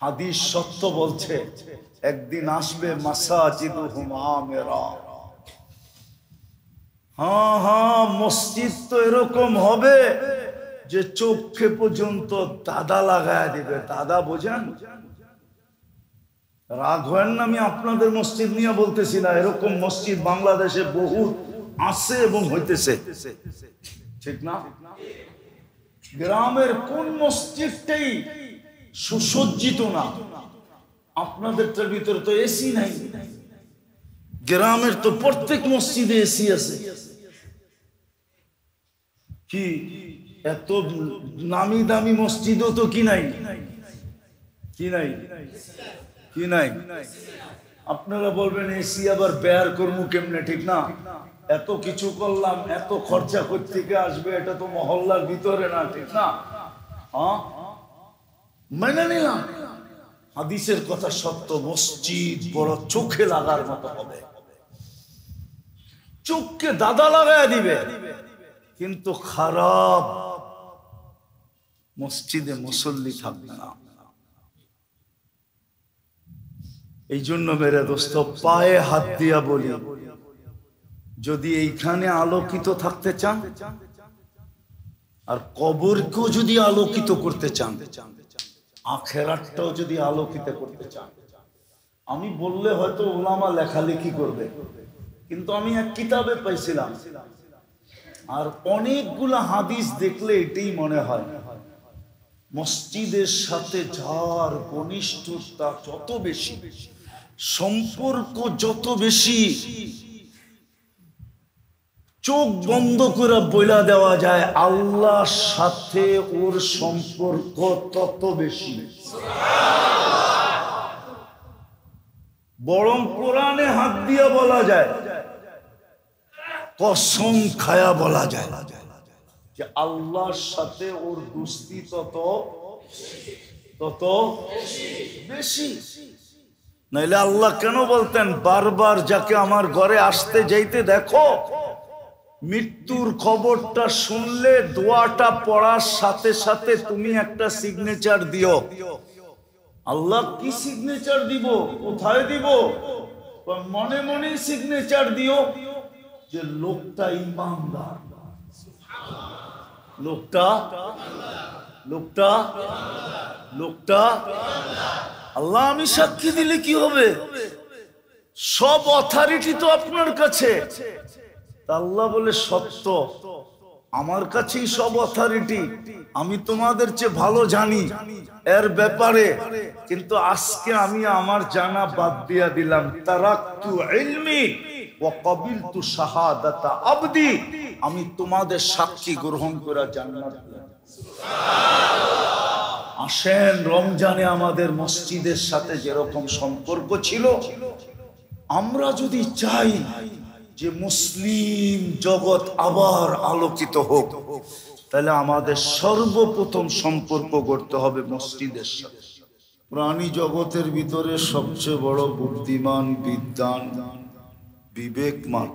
হাদিস সত্য বলছে, একদিন আসবে মাসাজিদুহুম আমিরা। হ্যাঁ হ্যাঁ, মসজিদ তো এরকম হবে যে চোখে পর্যন্ত দাদা লাগায় দিবে। দাদা বোঝেন? রাগ হয় না, আমি আপনাদের মসজিদ নিয়ে বলতেছি না, এরকম মসজিদ বাংলাদেশে বহু আছে এবং হইতেছে, ঠিক না? গ্রামের কোন মসজিদটাই সুসজ্জিত না। আপনাদেরটার ভিতরে তো এসি নাই, গ্রামের তো প্রত্যেক মসজিদে এসি আছে। কি এত নামি দামি মসজিদও তো কি নাই, কি নাই, কি নাই। আপনারা বলবেন এসি আবার ব্যয় করবো কেমনে, ঠিক না? এত কিছু করলাম, এত খরচা কোত্থেকে আসবে, এটা তো মহল্লার ভিতরে না, ঠিক না? হ্যাঁ, মেনে নিলাম হাদিসের কথা সত্য, মসজিদ বড় চোখে লাগার মতো হবে, চোখকে দাদা লাগায় দিবে। কিন্তু খারাপ মসজিদে মুসল্লি থাকবে না। এই জন্য মেরে দোস্ত, পায়ে হাত দিয়া বলি, যদি এইখানে আলোকিত থাকতে চান আর কবরকেও যদি আলোকিত করতে চান, আখেরাতটাও যদি আলোকিত করতে চান, আমি বললে হয়তো ওলামা লেখালেখি করবে, কিন্তু আমি এক কিতাবে পাইছিলাম, আর অনেকগুলা হাদিস দেখলে এটাই মনে হয়, মসজিদের সাথে যার ঘনিষ্ঠতা যত বেশি, সম্পর্ক যত বেশি, চোখ বন্ধ করে বইলা দেওয়া যায় আল্লাহর সাথে ওর সম্পর্ক তত বেশি। বরং কোরআনে হাত দিয়ে বলা যায়, কসম খায়া বলা যায় যে আল্লাহর সাথে ওর দুস্তি তত বেশি। নাইলে আল্লাহ কেন বলতেন বারবার যাকে আমার ঘরে আসতে যাইতে দেখো, মৃত্যুর খবরটা শুনলে দোয়াটা পড়ার সাথে সাথে তুমি একটা সিগনেচার দিও। আল্লাহ কি সিগনেচার দিব, কোথায় দিব? মনে মনে সিগনেচার দিও যে লোকটা ঈমানদার, লোকটা আল্লাহ আমি সাক্ষী দিলে কি হবে? সব অথরিটি তো আপনার কাছে। আল্লাহ বলে সত্য, আমার কাছেই সব অথরিটি, আমি তোমাদের চেয়ে ভালো জানি এর ব্যাপারে, কিন্তু আজকে আমি আমার জানা বাদ দিয়া দিলাম। তারাকতু ইলমি ওয়া ক্বাবিলতু শাহাদাতা আবদি, আমি তোমাদের সাক্ষী গ্রহণ করে জান্নাত পেলাম। আসেন, রমজানে আমাদের মসজিদের সাথে যেরকম সম্পর্ক ছিল, আমরা যদি চাই যে মুসলিম জগৎ আবার আলোকিত হোক, তাহলে আমাদের সর্বপ্রথম সম্পর্ক করতে হবে মসজিদের সাথে। প্রাণী জগতের ভিতরে সবচেয়ে বড় বুদ্ধিমান, বিদ্বান, বিবেকমান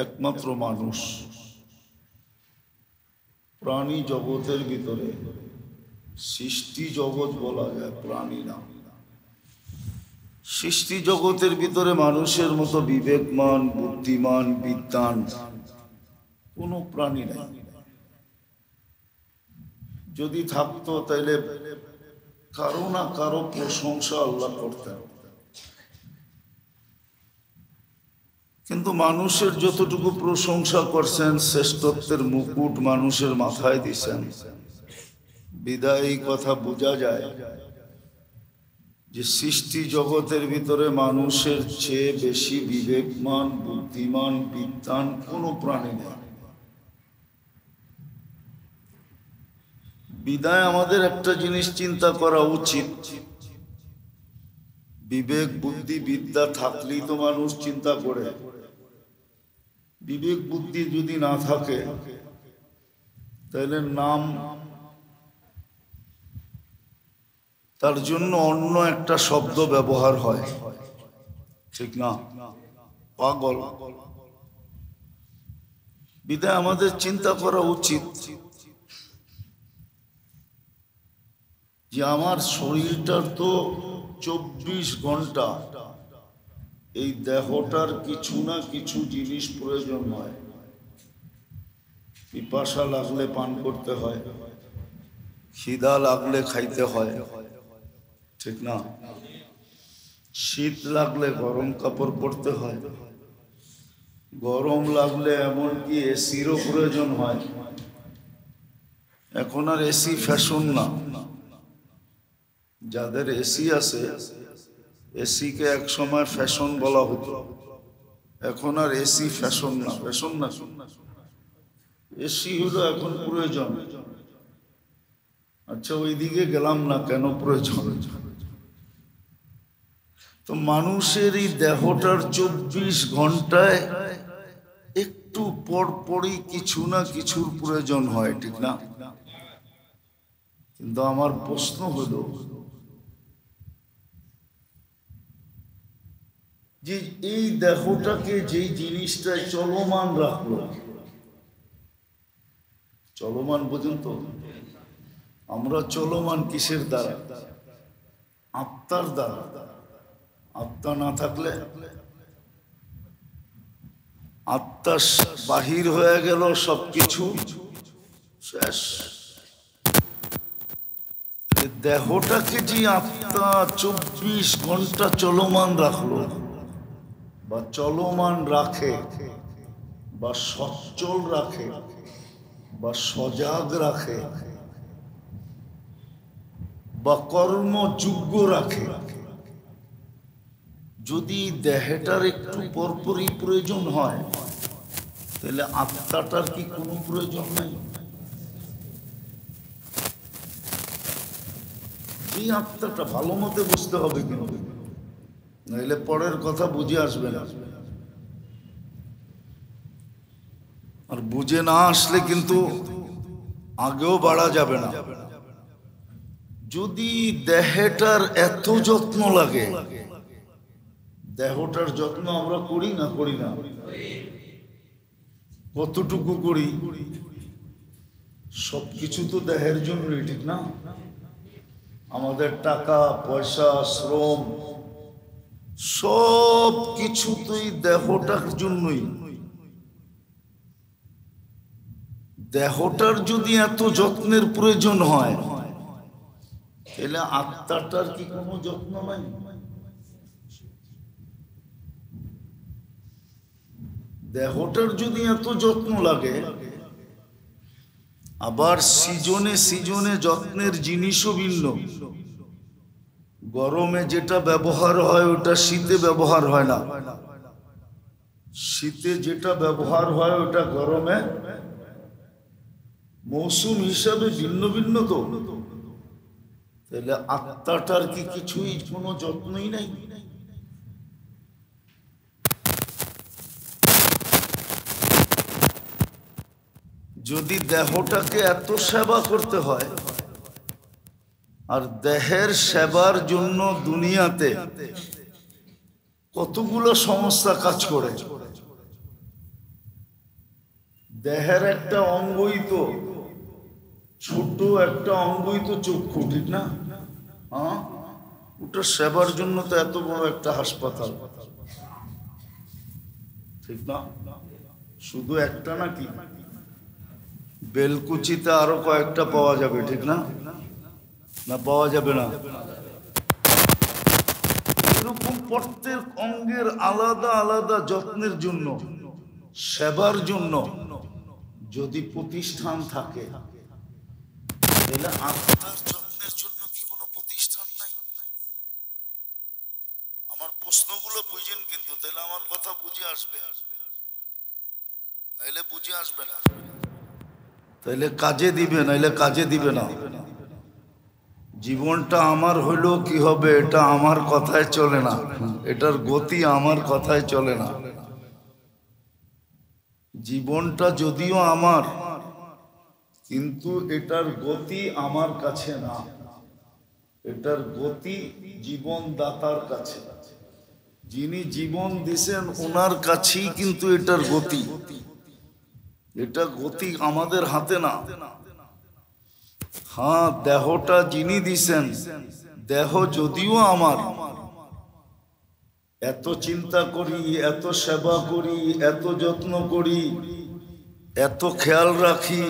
একমাত্র মানুষ। প্রাণী জগতের ভিতরে, সৃষ্টি জগৎ বলা যায়, প্রাণী না। সৃষ্টি জগতের ভিতরে মানুষের মতো বিবেকমান, বুদ্ধিমান, বিদ্বান কোন প্রাণী নাই। যদি থাকতো তাইলে কারো না কারো প্রশংসা আল্লাহ করতেন। কিন্তু মানুষের যতটুকু প্রশংসা করছেন, শ্রেষ্ঠত্বের মুকুট মানুষের মাথায় দিছেন, বিদায় এই কথা বোঝা যায় যে সৃষ্টি জগতের ভিতরে মানুষের চেয়ে বেশি বিবেকমান, বুদ্ধিমান, বিদ্বান কোনো প্রাণী নেই। বিদায় আমাদের একটা জিনিস চিন্তা করা উচিত, বিবেক, বুদ্ধি, বিদ্যা থাকলেই তো মানুষ চিন্তা করে। বিবেক বুদ্ধি যদি না থাকে তাহলে নাম, তার জন্য অন্য একটা শব্দ ব্যবহার হয়, ঠিক না? পাগল। বিদায় আমাদের চিন্তা করা উচিত যে আমার শরীরটার তো 24 ঘন্টা এই দেহটার কিছু না কিছু জিনিস প্রয়োজন হয়। পিপাসা লাগলে পান করতে হয়, খিদা লাগলে খাইতে হয়, ঠিক না? শীত লাগলে গরম কাপড় পরতে হয়, গরম লাগলে এমনকি এসিরও প্রয়োজন হয়। এখন আর এসি ফ্যাশন না। যাদের এসি আছে, এসিকে এক সময় ফ্যাশন বলা হতো, এখন আর এসি ফ্যাশন না। ফ্যাশন না, এসি হলো এখন প্রয়োজন। আচ্ছা, ওইদিকে গেলাম না, কেন প্রয়োজন? তো মানুষের এই দেহটার 24 ঘন্টায় একটু পর পরই কিছু না কিছুর প্রয়োজন হয়, ঠিক না? কিন্তু আমার প্রশ্ন হলো যে এই দেহটাকে যেই জিনিসটায় চলমান রাখলো, চলমান পর্যন্ত আমরা চলমান কিসের দ্বারা? আত্মার দ্বারা। আত্মা না থাকলে, আত্মা বাহির হয়ে গেল, সবকিছু শেষ। দেহটাকে যে আত্মা 24 ঘন্টা চলমান রাখলো, বা চলমান রাখে, বা সচল রাখে, বা সজাগ রাখে, বা কর্মযোগ্য রাখে, যদি দেহটার একটু পরপরই প্রয়োজন হয়, তাহলে আত্মাটার কি কোনো প্রয়োজন নাই? এই আত্মাটা ভালো মতো বুঝতে হবে, কিন্তু নাহলে পরের কথা বুঝে আসবে না। আর বুঝে না আসলে কিন্তু আগেও বাড়া যাবে না। যদি দেহটার এত যত্ন লাগে, দেহটার যত্ন আমরা করি না? করি না? কতটুকু করি? সবকিছু তো দেহের জন্যই, ঠিক না? আমাদের টাকা পয়সা, শ্রম, সব কিছু তো এই দেহটার জন্যই। দেহটার যদি এত যত্নের প্রয়োজন হয়, তাহলে আত্মাটার কি কোনো যত্ন নাই? দেহটার যদি এত যত্ন লাগে, আবার সিজনে সিজনে যত্নের জিনিসও ভিন্ন। গরমে যেটা ব্যবহার হয় ওটা শীতে ব্যবহার হয় না, শীতে যেটা ব্যবহার হয় ওটা গরমে। মৌসুম হিসাবে ভিন্ন ভিন্ন তো। তাহলে আত্মাটার কি কিছুই কোনো যত্নই নাই? যদি দেহটাকে এত সেবা করতে হয়, আর দেহের সেবার জন্য দুনিয়াতে কতগুলো সংস্থা কাজ করে। দেহের একটা অঙ্গই তো, ছোট একটা অঙ্গই তো চক্ষু, ঠিক না? হ্যাঁ, ওটা সেবার জন্য তো এত বড় একটা হাসপাতাল, ঠিক না? শুধু একটা নাকি, বেলকুচিতে আরো কয়েকটা পাওয়া যাবে, ঠিক না? না পাওয়া যাবে না? এরকম প্রত্যেক অঙ্গের আলাদা আলাদা যত্নের জন্য, সেবার জন্য যদি প্রতিষ্ঠান থাকে, তাহলে আত্মার যত্নের জন্য কি কোনো প্রতিষ্ঠান নাই? আমার প্রশ্নগুলো বুঝেন কিন্তু, তাহলে আমার কথা বুঝে আসবে, নাইলে বুঝে আসবে না। তাইলে কাজে দিবে, নাইলে কাজে দিবে না। জীবনটা আমার হইলেও কি হবে, এটা আমার কথায় চলে না, এটার গতি আমার কথায় চলে না। জীবনটা যদিও আমার, কিন্তু এটার গতি আমার কাছে না, এটার গতি জীবনদাতার কাছে। যিনি জীবন দিছেন ওনার কাছেই কিন্তু এটার গতি। এটা গতি আমাদের হাতে না। হ্যাঁ, দেহটা যিনি দিছেন, দেহ যদিও আমার, এত চিন্তা করি, এত সেবা করি, এত যত্ন করি, এত খেয়াল রাখি,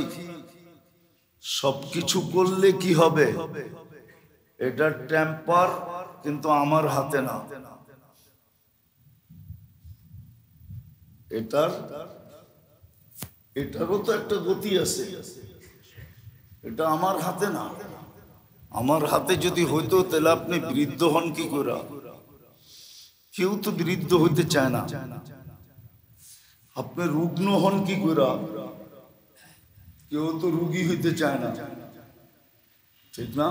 সবকিছু করলে কি হবে? এটা টেম্পার, কিন্তু আমার হাতে না। এটারও তো একটা গতি আছে, এটা আমার হাতে না। আমার হাতে যদি হইতো তাহলে আপনি বৃদ্ধ হন কি করে? কেউ তো বৃদ্ধ হইতে চায় না। আপনি রুগ্ন হন কি করে? কেউ তো রুগী হইতে চায় না, ঠিক না?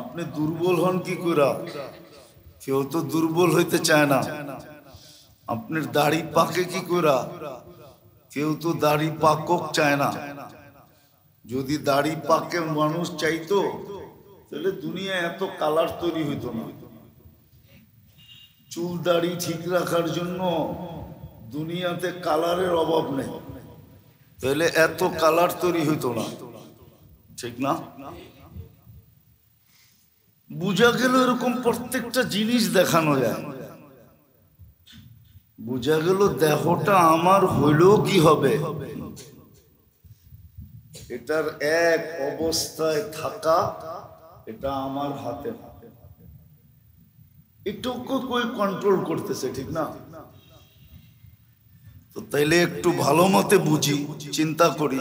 আপনি দুর্বল হন কি করে? কেউ তো দুর্বল হইতে চায় না। আপনার দাড়ি পাকে কি করে? কেউ তো দাড়ি পাকক চায় না। যদি দাড়ি পাকে মানুষ চাইতো তাহলে দুনিয়া এত কালার তৈরি হইতো না। চুল দাড়ি ঠিক রাখার জন্য দুনিয়াতে কালারের অভাব নেই, তাহলে এত কালার তৈরি হইতো না, ঠিক না? বুঝা গেল এরকম প্রত্যেকটা জিনিস দেখানো যায়। বুঝা গেল দেহটা আমার হইলেও কি হবে? এটার এক অবস্থায় থাকা, এটা আমার হাতে। এটুকু কই কন্ট্রোল করতেছে, ঠিক না? তো তাইলে একটু ভালো মতে বুঝি, চিন্তা করি,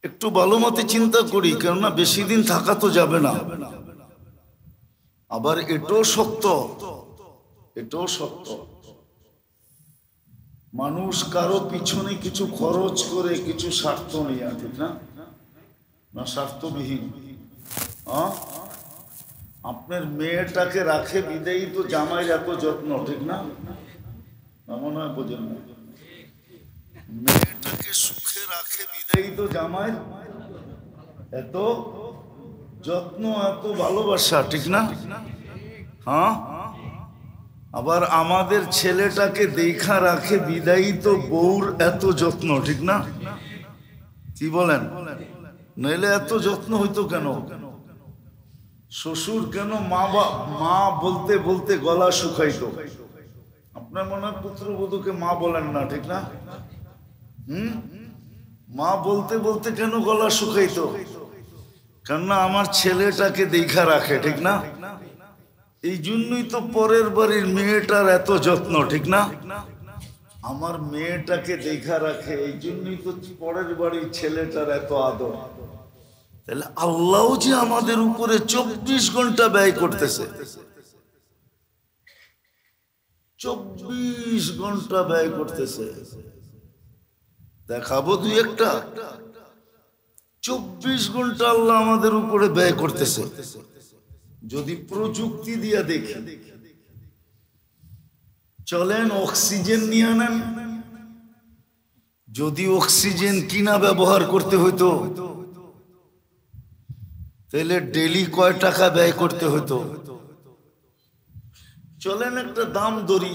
একটু ভালো মতে চিন্তা করি, কেননা বেশি দিন থাকা তো যাবে না। আবার এটাও সত্য, এটাও সত্য, মানুষ কারো পিছনে কিছু খরচ করে কিছু স্বার্থ নিয়ে, ঠিক না? না স্বার্থবিহীন। আপনার মেয়েটাকে রাখে বিদেয়ী তো জামাইয়ের এত যত্ন, ঠিক না? মনে হয় বোঝেন না। মেয়েটাকে সুখে রাখে বিদেয়ী তো জামাইয়ের এত যত্ন, এত ভালোবাসা, ঠিক না? হ্যাঁ, আবার আমাদের ছেলেটাকে দেখা রাখে বিদায়ী তো বউর এত যত্ন, ঠিক না? কি বলেন? নইলে এত যত্ন হইতো কেন? শ্বশুর কেন মা বলতে বলতে গলা শুকাইতো? আপনার মনে হয় পুত্রবধূকে মা বলেন না, ঠিক না? মা বলতে বলতে কেন গলা শুকাইতো? কেননা আমার ছেলেটাকে দেখা রাখে, ঠিক না? এই জন্যই তো পরের বাড়ির মেয়েটার এত যত্ন, ঠিক না? আমার মেয়েটাকে দেখা রাখে, এই জন্যই তো পরের বাড়ির ছেলেটার এত আদর। তাহলে আল্লাহ যে আমাদের উপরে 24 ঘন্টা ব্যয় করতেছে, 24 ঘন্টা ব্যয় করতেছে। দেখাবো দুই একটা। 24 ঘন্টা আল্লাহ আমাদের উপরে ব্যয় করতেছে। যদি প্রযুক্তি দিয়ে দেখি, চলেন অক্সিজেন নিয়ে নেন। যদি অক্সিজেন কিনা ব্যবহার করতে হইতো তাহলে ডেলি কয় টাকা ব্যয় করতে হতো? চলেন একটা দাম ধরি,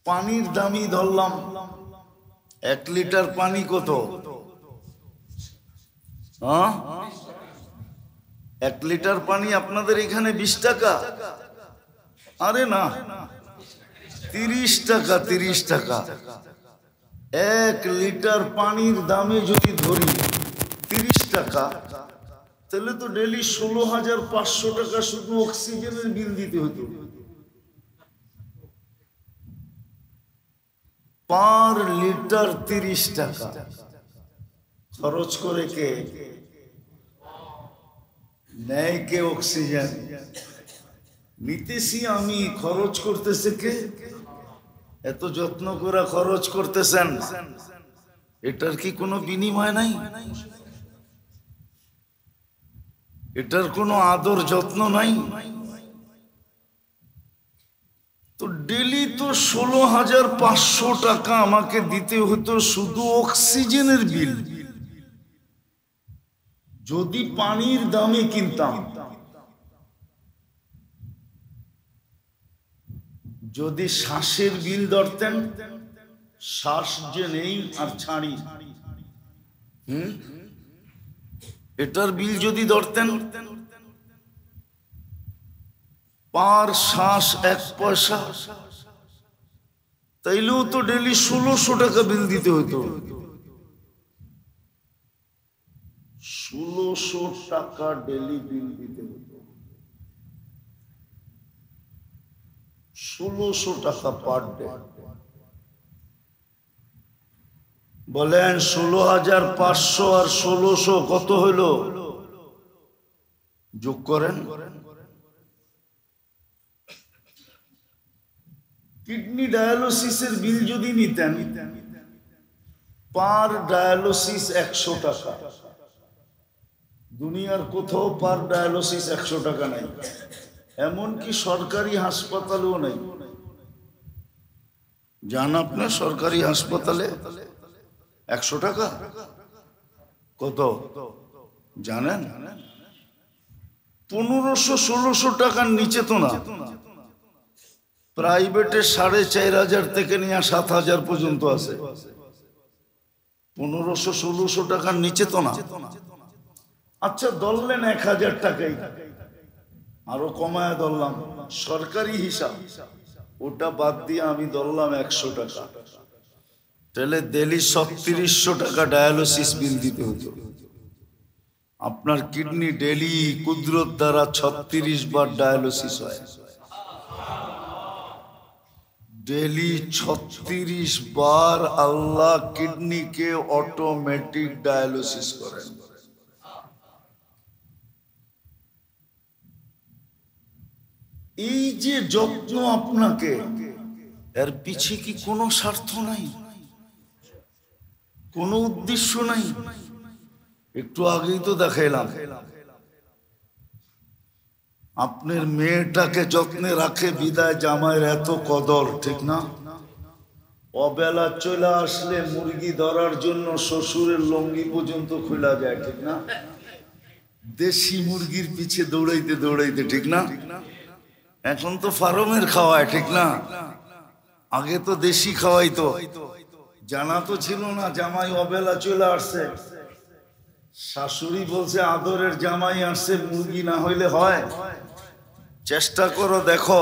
পানির দামই ধরলাম। 1 লিটার পানি কত? 1 লিটার পানি আপনাদের এখানে 20 টাকা? আরে না, 30 টাকা। 30 টাকা 1 লিটার পানির দামে যদি ধরি 30 টাকা, তাহলে তো ডেলি 16,500 টাকা শুধু অক্সিজেনের বিল দিতে হতো। পার লিটার 30 টাকা খরচ করে কে নেয়? কে অক্সিজেন নিতেছি আমি, খরচ করতেছে কে? এত যত্ন করে খরচ করতেছেন, এটার কি কোনো বিনিময় নাই? এটার কোনো আদর যত্ন নাই? তো ডেলি তো 16,500 টাকা আমাকে দিতে হতো শুধু অক্সিজেনের বিল। যদি পানির দামে কিনতাম, যদি শ্বাসের বিল ধরতেন, শ্বাস যে নেই আর ছাড়ি, এটার বিল যদি ধরতেন, পার শ্বাস 1 পয়সা, তাইলেও তো ডেলি 1600 টাকা বিল দিতে হতো। 1600 টাকা ডেলি বিল দিতে হতো। 1600 টাকা পার ডে। বলেন 16,500 আর 1600 কত হইল? যোগ করেন। কিডনি ডায়ালিসিসের বিল যদি নিতেন, পার ডায়ালিসিস 100 টাকা। দুনিয়ার কোথাও পার ডায়ালিসিস 100 টাকা নাই, এমনকি সরকারি হাসপাতালেও নাই। যান আপনার সরকারি হাসপাতালে 100 টাকা কত জানেন? 1500-1600 টাকার নিচে তো না। প্রাইভেটে 4,500 থেকে নিয়ে 7,000 পর্যন্ত আছে। 1500-1600 টাকার নিচে তো না। আচ্ছা ধরলেন 1,000 টাকাই, আরো কমায় ধরলাম, সরকারি হিসাব ওটা বাদ দিয়ে আমি ধরলাম 100 টাকা, তাহলে ডেলি 3700 টাকা ডায়ালিসিস বিল দিতে হতো। আপনার কিডনি ডেলি কুদরত দ্বারা 36 বার ডায়ালিসিস হয়। ডেলি 36 বার আল্লাহ কিডনিকে অটোমেটিক ডায়ালিসিস করেন। এই যে যত্ন আপনাকে, এর পিছে কি কোনো স্বার্থ নাই, কোনো উদ্দেশ্য নাই? একটু আগেই তো দেখাইলাম, আপনার মেয়েটাকে যত্নে রাখে বিদায় জামাইয়ের এত কদর, ঠিক না? অবেলা চলে আসলে মুরগি ধরার জন্য শ্বশুরের লঙ্গি পর্যন্ত খোলা যায়, ঠিক না? দেশি মুরগির পিছে দৌড়াইতে দৌড়াইতে, ঠিক না? এখন তো ফার্মের খাওয়ায়, ঠিক না? আগে তো দেশি খাওয়াইতো। জানা তো ছিল না জামাই অবেলা চলে আসছে। শাশুড়ি বলছে আদরের জামাই আসছে, মুরগি না হইলে হয়? চেষ্টা করো দেখো,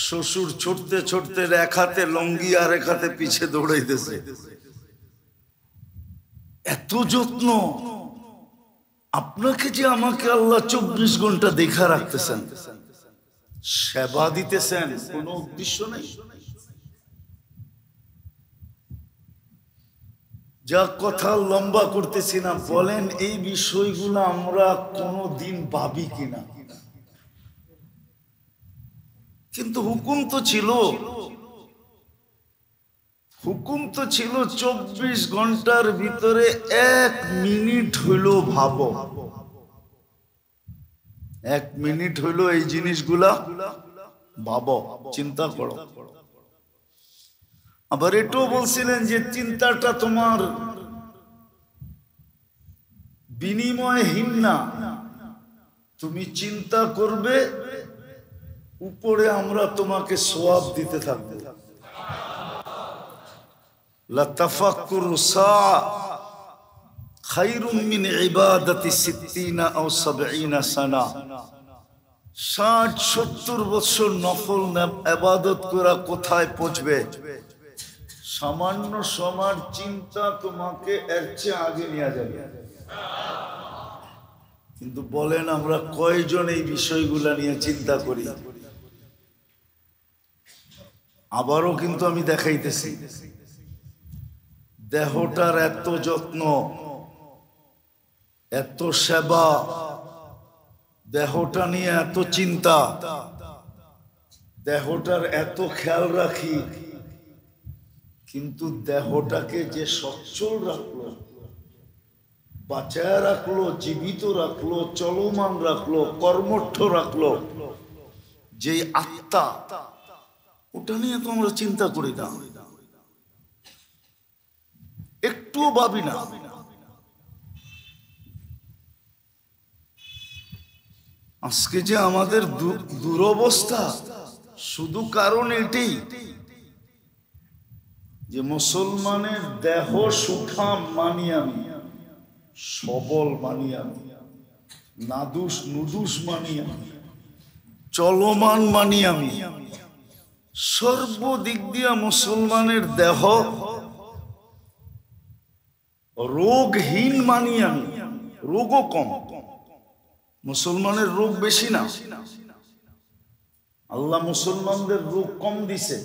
শ্বশুর ছুটতে ছুটতে এক হাতে লঙ্গি আর এক হাতে পিছে দৌড়াইতেছে। এত যত্ন। আপনাকে যে আমাকে আল্লাহ 24 ঘন্টা দেখা রাখতেছেন, সেবা দিতেছেন, কোনো উদ্দেশ্য নেই। যা কথা লম্বা করতেছি না, বলেন এই বিষয়গুলো আমরা কোনোদিন ভাবি কিনা? কিন্তু হুকুম তো ছিল, হুকুম তো ছিল 24 ঘন্টার ভিতরে 1 মিনিট হইল ভাবো, 1 মিনিট হইল এই জিনিসগুলা ভাবো, চিন্তা করো। আবার এটাও বলছিলেন যে চিন্তাটা তোমার বিনিময়হীন না, তুমি চিন্তা করবে, উপরে আমরা তোমাকে সওয়াব দিতে থাকবো। লাতাফাক্কুরু সাআ খায়রুম মিন ইবাদাতি 60 আও 70 সানা। 60-70 বছর নফল ইবাদত করা কোথায় পৌঁছবে? সামান্য সময়ের চিন্তা তোমাকে এর চেয়ে আগে নিয়ে যাবে। কিন্তু বলেন আমরা কয়জন এই বিষয়গুলা নিয়ে চিন্তা করি? আবারও কিন্তু আমি দেখাইতেছি, দেহটার এত যত্ন, এত সেবা, দেহটা নিয়ে এত চিন্তা, দেহটার এত খেয়াল রাখি, কিন্তু দেহটাকে যে সচ্ছল রাখলো, বাঁচায় রাখলো, জীবিত রাখলো, চলমান রাখলো, কর্মঠ রাখলো, যে আত্মা, ওটা নিয়ে তো আমরা চিন্তা করি না, একটুও ভাবি না। আজকে যে আমাদের দুরবস্থা, শুধু কারণ এটাই যে মুসলমানের দেহ সুঠাম মানি আমি, সবল মানি আমি, নাদুস নুদুস মানি আমি, চলমান মানি আমি, সর্বদিক দিয়া মুসলমানের দেহ রোগহীন মানি আমি, রোগও কম, মুসলমানের রোগ বেশি না। আল্লাহ মুসলমানদের রোগ কম দিছে।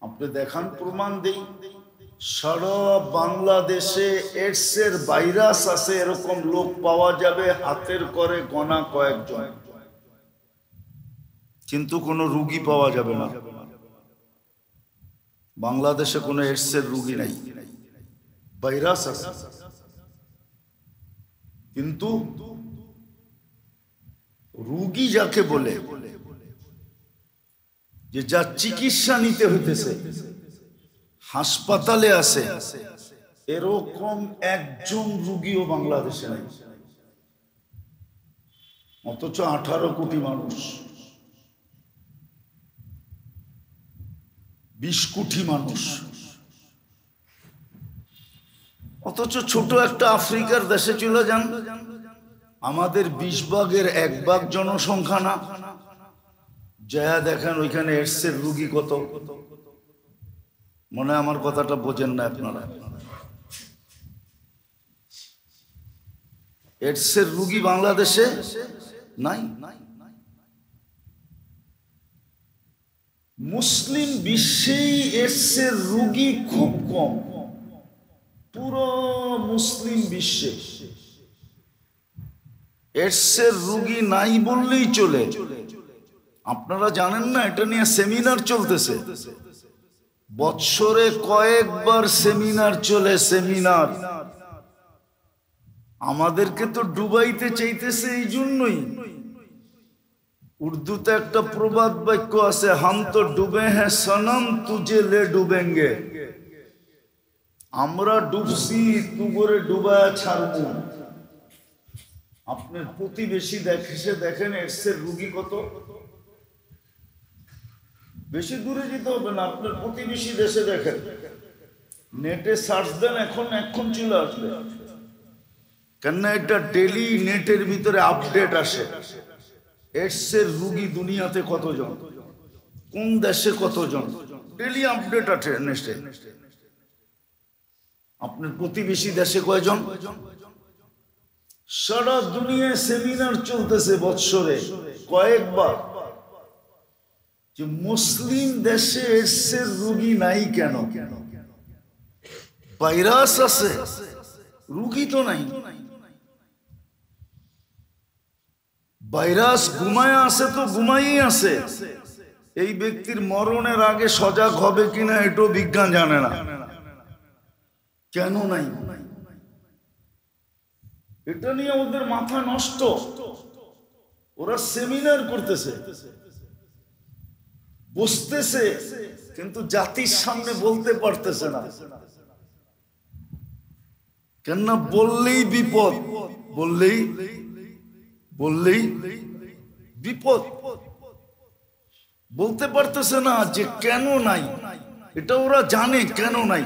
আপনি দেখান, প্রমাণ দেই। সারা বাংলাদেশে এইডসের ভাইরাস আছে এরকম লোক পাওয়া যাবে হাতের করে গোনা কয়েকজন, কিন্তু কোনো রোগী পাওয়া যাবে না। বাংলাদেশে কোনো এইডসের রোগী নাই, ভাইরাস আছে, কিন্তু রোগী যাকে বলে, যে যার চিকিৎসা নিতে হইতেছে, হাসপাতালে আছে, এরকম একজন রোগীও বাংলাদেশে নাই। অথচ 18 কোটি মানুষ, 20 কোটি মানুষ, অথচ ছোট একটা আফ্রিকার দেশে চলে যান, আমাদের 20 ভাগের 1 ভাগ জনসংখ্যা না, যা দেখেন ওইখানে এইডসের রোগী কত। মনে হয় আমার কথাটা বোঝেন না আপনারা। এইডসের রোগী বাংলাদেশে নাই। মুসলিম বিশ্বেই এইডসের রোগী খুব কম, পুরো মুসলিম বিশ্বে এইডসের রোগী নাই বললেই চলে। আপনারা জানেন না, এটা নিয়ে সেমিনার চলতেছে, বৎসরে কয়েকবার সেমিনার চলে, সেমিনার। আমাদেরকে তো ডুবাইতে চাইতেছে এই জন্যই। উর্দুতে একটা প্রবাদ বাক্য আছে, হাম তো ডুবে হ্যাঁ সনম তুজে লে ডুবেঙ্গে। আমরা ডুবছি, তুগরে ডুবায় ছাড়বো। আপনার প্রতিবেশী দেখেন এইডসের রোগী কত। বেশি দূরে যেতে হবে না, আপনার প্রতিবেশী দেশে দেখেন, নেটে সার্চ দেন, এখন চলে আসবে। কেননা এটা ডেলি নেটের ভিতরে আপডেট আসে, এইডসের রোগী দুনিয়াতে কতজন, কোন দেশে কতজন, ডেলি আপডেট আছে নেটে। আপনার প্রতিবেশী দেশে কয়জন? সারা দুনিয়ায় সেমিনার চলতেছে বৎসরে কয়েকবার, যে মুসলিম দেশে এইডসের রোগী নাই কেন? ভাইরাস আছে, রোগী তো নাই। ভাইরাস ঘুমায় আছে তো ঘুমাই আছে। এই ব্যক্তির মরণের আগে সজাগ হবে কিনা এটাও বিজ্ঞান জানে না। কেন নাই? এটা নিয়ে ওদের মাথা নষ্ট। ওরা সেমিনার করতেছে, বুঝতেছে, কিন্তু জাতির সামনে বলতে পারতেছে না। কেননা বললেই বিপদ, বললেই বিপদ। বলতে পারতেছে না যে কেন নাই, এটা ওরা জানে কেন নাই,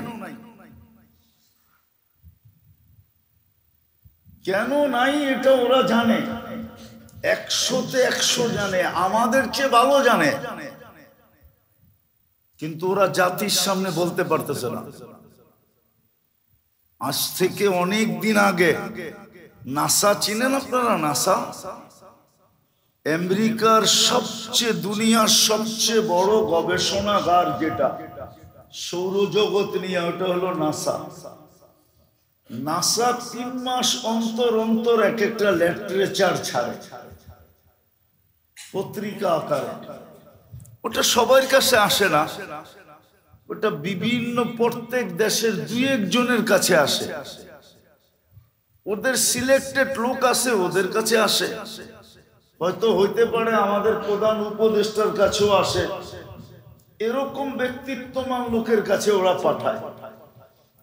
কেন নাই এটা ওরা জানে। 100-তে 100 জানে, আমাদের চেয়ে ভালো জানে, কিন্তু ওরা জাতির সামনে বলতে পারতেছে না। আজ থেকে অনেক দিন আগে নাসা চিনেন আপনারা? নাসা আমেরিকার দুনিয়ার সবচেয়ে বড় গবেষণাগার, যেটা সৌরজগৎ নিয়ে, ওটা হলো নাসা। নাসা 3 মাস অন্তর অন্তর একটা লিটারেচার ছাড়ে পত্রিকা আকারে। ওটা সবার কাছে আসে না, ওটা বিভিন্ন প্রত্যেক দেশের 2-1 জনের কাছে আসে। ওদের সিলেক্টেড লোক আছে, ওদের কাছে আসে। হয়তো হইতে পারে আমাদের প্রধান উপদেষ্টার কাছেও আসে। এরকম ব্যক্তিত্বমান লোকের কাছে ওরা পাঠায়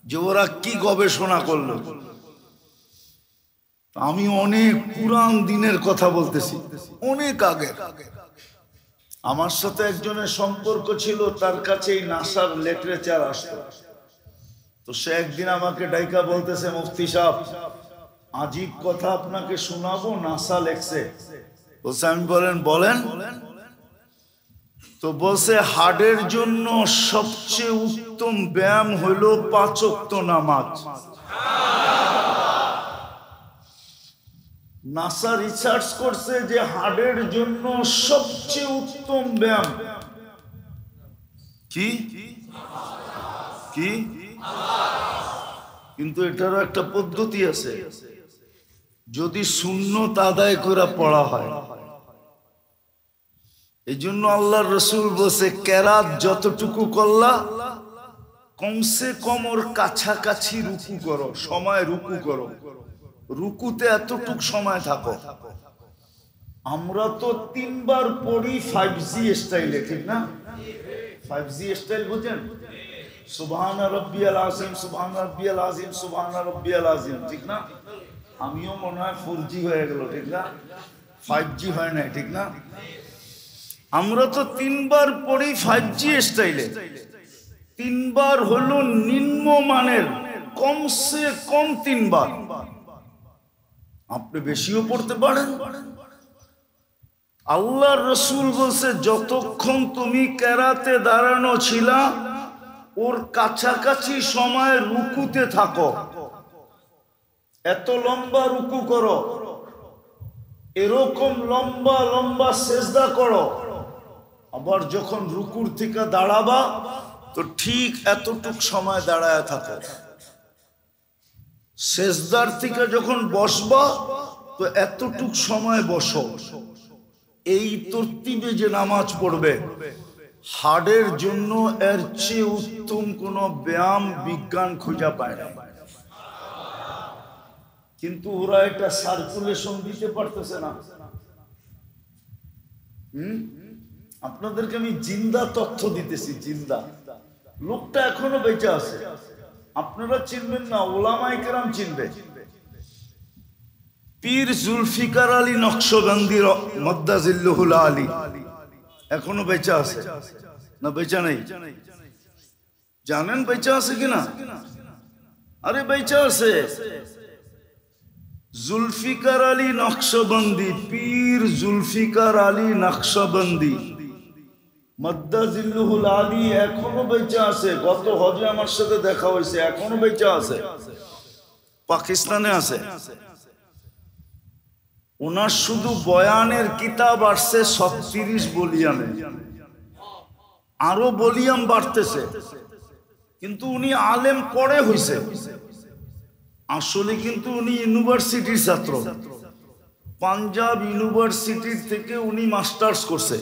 যে ওরা কি গবেষণা করলো। আমি অনেক পুরান দিনের কথা বলতেছি, অনেক আগে। আমার সাথে একজনের সম্পর্ক ছিল, তার কাছে এই নাসার লিটারেচার আসতো। তো সে একদিন আমাকে ডাইকা বলতেছে, মুফতি সাহেব আজীব কথা আপনাকে শোনাবো, নাসা লেখছে। বলছে আমি বলেন। তো বলছে হার্টের জন্য সবচেয়ে উত্তম ব্যায়াম হলো 5 ওয়াক্ত নামাজ। নাসা রিসার্চ করছে যে হার্টের জন্য সবচেয়ে উত্তম ব্যায়াম কি কি কিন্তু এটারও একটা পদ্ধতি আছে। যদি সুন্নত আদায় করে পড়া হয়, এই জন্য আল্লাহর রাসূল বলছে কেরাত যতটুকু করলা কমসে কম ওর কাছাকাছি রুকু করো, সময় রুকু করো, রুকুতে এতটুক সময় থাকো। আমরা তো 3 বার পড়ি 5G স্টাইলে, ঠিক না? 5G স্টাইল বুঝেন? সুবহান রাব্বিয়াল আযীম, সুবহান রাব্বিয়াল আযীম, সুবহান রাব্বিয়াল আযীম, ঠিক না? আমিও মনে হয় 4G হয়ে গেল, ঠিক না? 5G হয় না, ঠিক না? আমরা তো 3 বার পড়ি 5G স্টাইলে। 3 বার হলো নিম্নমানের, কমসে কম 3 বার। আপনি বেশিও পড়তে পারেন। আল্লাহর রাসূল বলছে যতক্ষণ তুমি কেরাতে দাঁড়ানো ছিলা ওর কাছাকাছি সময় রুকুতে থাকো, এত লম্বা রুকু করো, এরকম লম্বা লম্বা সেজদা করো, আবার যখন রুকুর থেকে দাঁড়াবা তো ঠিক এতটুক সময় দাঁড়ায় থাকো, সেজদার থেকে যখন বসবা তো এতটুক সময় বসো। এই তরতিবে যে নামাজ পড়বে হার্টের জন্য এর চেয়ে উত্তম কোন ব্যায়াম বিজ্ঞান খুঁজে পায় না। কিন্তু ওরা এটা সার্কুলেশন দিতে পারতেছে না। আপনাদেরকে আমি জিন্দা তথ্য দিতেছি, জিন্দা। লোকটা এখনো বেঁচে আছে, আপনারা চিনবেন না, ওলামায়ে কেরাম চিনবে। পীর জুলফিকার আলী নকশবন্দি মদ্দাজিল্লুহুল আলী এখনো বেঁচে আছে না বেঁচে নেই? জানেন বেঁচে আছে কিনা? আরে বেঁচে আছে। জুলফিকার আলী নকশবন্দি, পীর জুলফিকার আলী নকশবন্দি মদ্দাজিল্লুহুল আলী এখনো বেঁচে আছে। গত হজে আমার সাথে দেখা হয়েছে, এখনো বেঁচে আছে, পাকিস্তানে আছে। ওনার শুধু বয়ানের কিতাব আসছে 36 ভলিউমে, আরো ভলিউম বাড়তেছে। কিন্তু উনি আলেম পড়ে হইছে, আসলে কিন্তু উনি ইউনিভার্সিটির ছাত্র। পাঞ্জাব ইউনিভার্সিটির থেকে উনি মাস্টার্স করছে,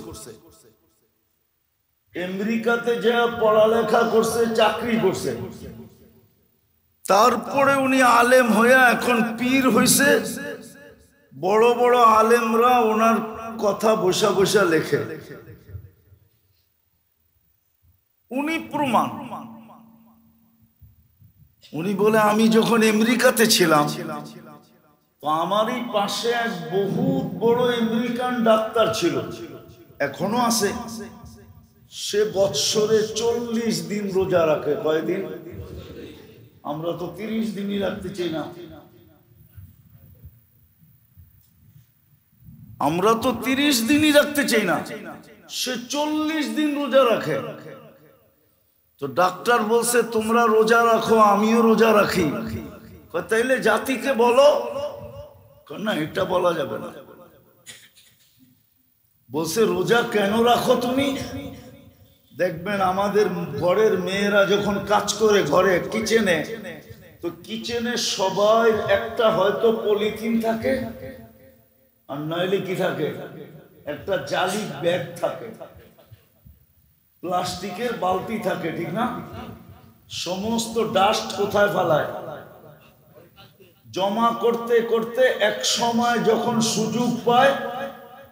আমেরিকাতে যা পড়ালেখা করছে, চাকরি করছে, তারপরে উনি আলেম হয়ে এখন পীর হইছে। বড় বড় আলেমরা ওনার কথা বসা বসা লেখে। উনি প্রমাণ। উনি বলে আমি যখন আমেরিকাতে ছিলাম তো আমারই পাশে এক বহুত বড় আমেরিকান ডাক্তার ছিল, এখনো আছে। সে বৎসরে 40 দিন রোজা রাখে। কয়দিন? আমরা তো 30 দিনই রাখতে চাই না। আমরা তো 30 দিনই রাখতে চাই না, সে 40 দিন রোজা রাখে। তো ডাক্তার বলছে তোমরা রোজা রাখো, আমিও রোজা রাখি। তাইলে জাতিকে বলো। না, এটা বলা যাবে না। বলছে রোজা কেন রাখো তুমি? দেখবেন আমাদের ঘরের মেয়েরা যখন কাজ করে ঘরে কিচেনে, তো কিচেনে সবাই একটা হয়তো পলিথিন থাকে, আর নইলে কি থাকে, একটা জালি ব্যাগ থাকে, প্লাস্টিকের বালতি থাকে, ঠিক না? সমস্ত ডাস্ট কোথায় ফেলায়? জমা করতে করতে এক সময় যখন সুযোগ পায়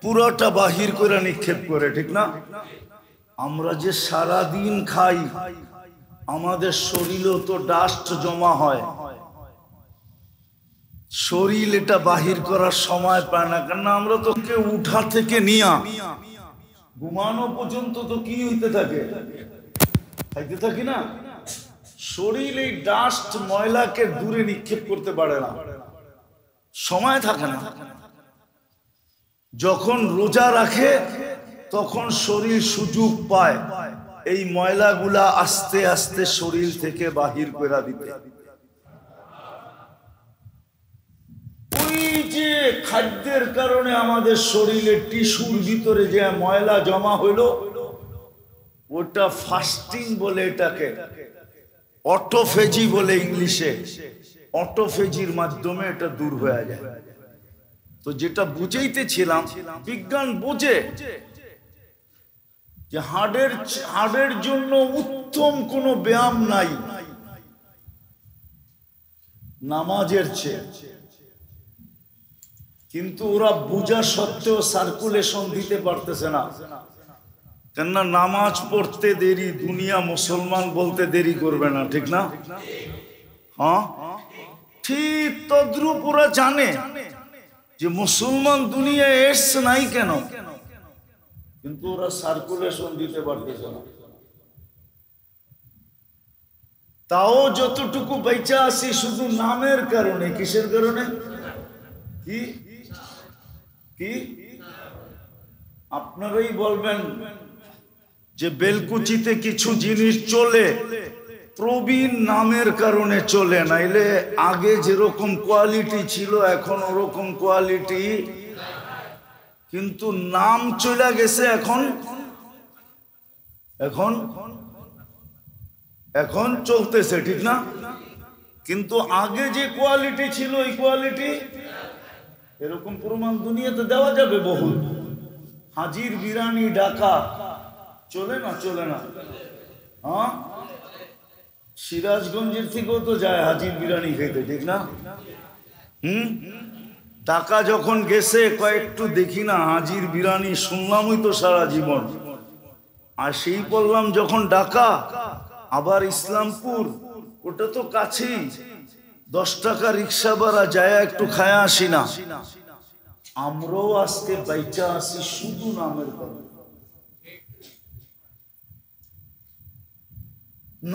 পুরোটা বাহির করে নিক্ষেপ করে, ঠিক না? আমরা যে সারা দিন খাই, আমাদের শরীরেও তো ডাস্ট জমা হয়। শরীর এটা বাহির করার সময় পায় না, কেন আমরা তো কেউ উঠা থেকে নিয়া ঘুমানো পর্যন্ত তো কি হইতে থাকে, খাইতে থাকি না। শরীর এই ডাস্ট ময়লাকে দূরে নিক্ষেপ করতে পারে না। সময় থাকে না। যখন রোজা রাখে তখন শরীর সুযোগ পায় এই ময়লাগুলা আস্তে আস্তে শরীর থেকে বাহির করে দিতে। ওই যে খাদ্যের কারণে আমাদের শরীরের টিস্যুর ভিতরে যে ময়লা জমা হইলো, ওটা ফাস্টিং বলে, এটাকে অটোফেজি বলে ইংলিশে। অটোফেজির মাধ্যমে এটা দূর হয়ে যায়। তো যেটা বুঝাইতেছিলাম, বিজ্ঞান বোঝে যে হাড়ের জন্য উত্তম কোনো ব্যায়াম নাই নামাজের চেয়ে, কিন্তু ওরা বোঝা সত্ত্বেও সার্কুলেশন দিতে পারতেছে না। কেননা নামাজ পড়তে দেরি, দুনিয়া মুসলমান বলতে দেরি করবে না, ঠিক না? হ্যাঁ, ঠিক তদ্রুপ ওরা জানে যে মুসলমান দুনিয়ায় এসছে নাই কেন, কিন্তু ওরা সার্কুলেশন দিতে পারতেছে না। তাও যতটুকু বেঁচে আসি শুধু নামের কারণে। কিসের কারণে? কি কি আপনারাই বলবেন যে বেলকুচিতে কিছু জিনিস চলে প্রবীণ নামের কারণে চলে, নাইলে আগে যেরকম কোয়ালিটি ছিল এখন ওরকম কোয়ালিটি, কিন্তু নাম চলে গেছে। এখন এখন এখন চলতেছে, ঠিক না? কিন্তু আগে যে কোয়ালিটি ছিল ওই কোয়ালিটি, এরকম প্রমাণ দুনিয়াতে দেওয়া যাবে বহু। হাজির বিরানি ডাকা চলে না? চলে না? হ্যাঁ, সিরাজগঞ্জের থেকেও তো যায় হাজির বিরানি খেতে, ঠিক না? টাকা যখন গেছে কয়েকটু দেখি না হাজির বিরানি, শুনলামই তো সারা জীবন। আর সেই বললাম যখন ঢাকা, আবার ইসলামপুর, ওটা তো কাছেই, 10 টাকা রিক্সা ভাড়া, যায় একটু খায়া আসি না। আমরাও আজকে বাইচা আসি শুধু নামের কারণে।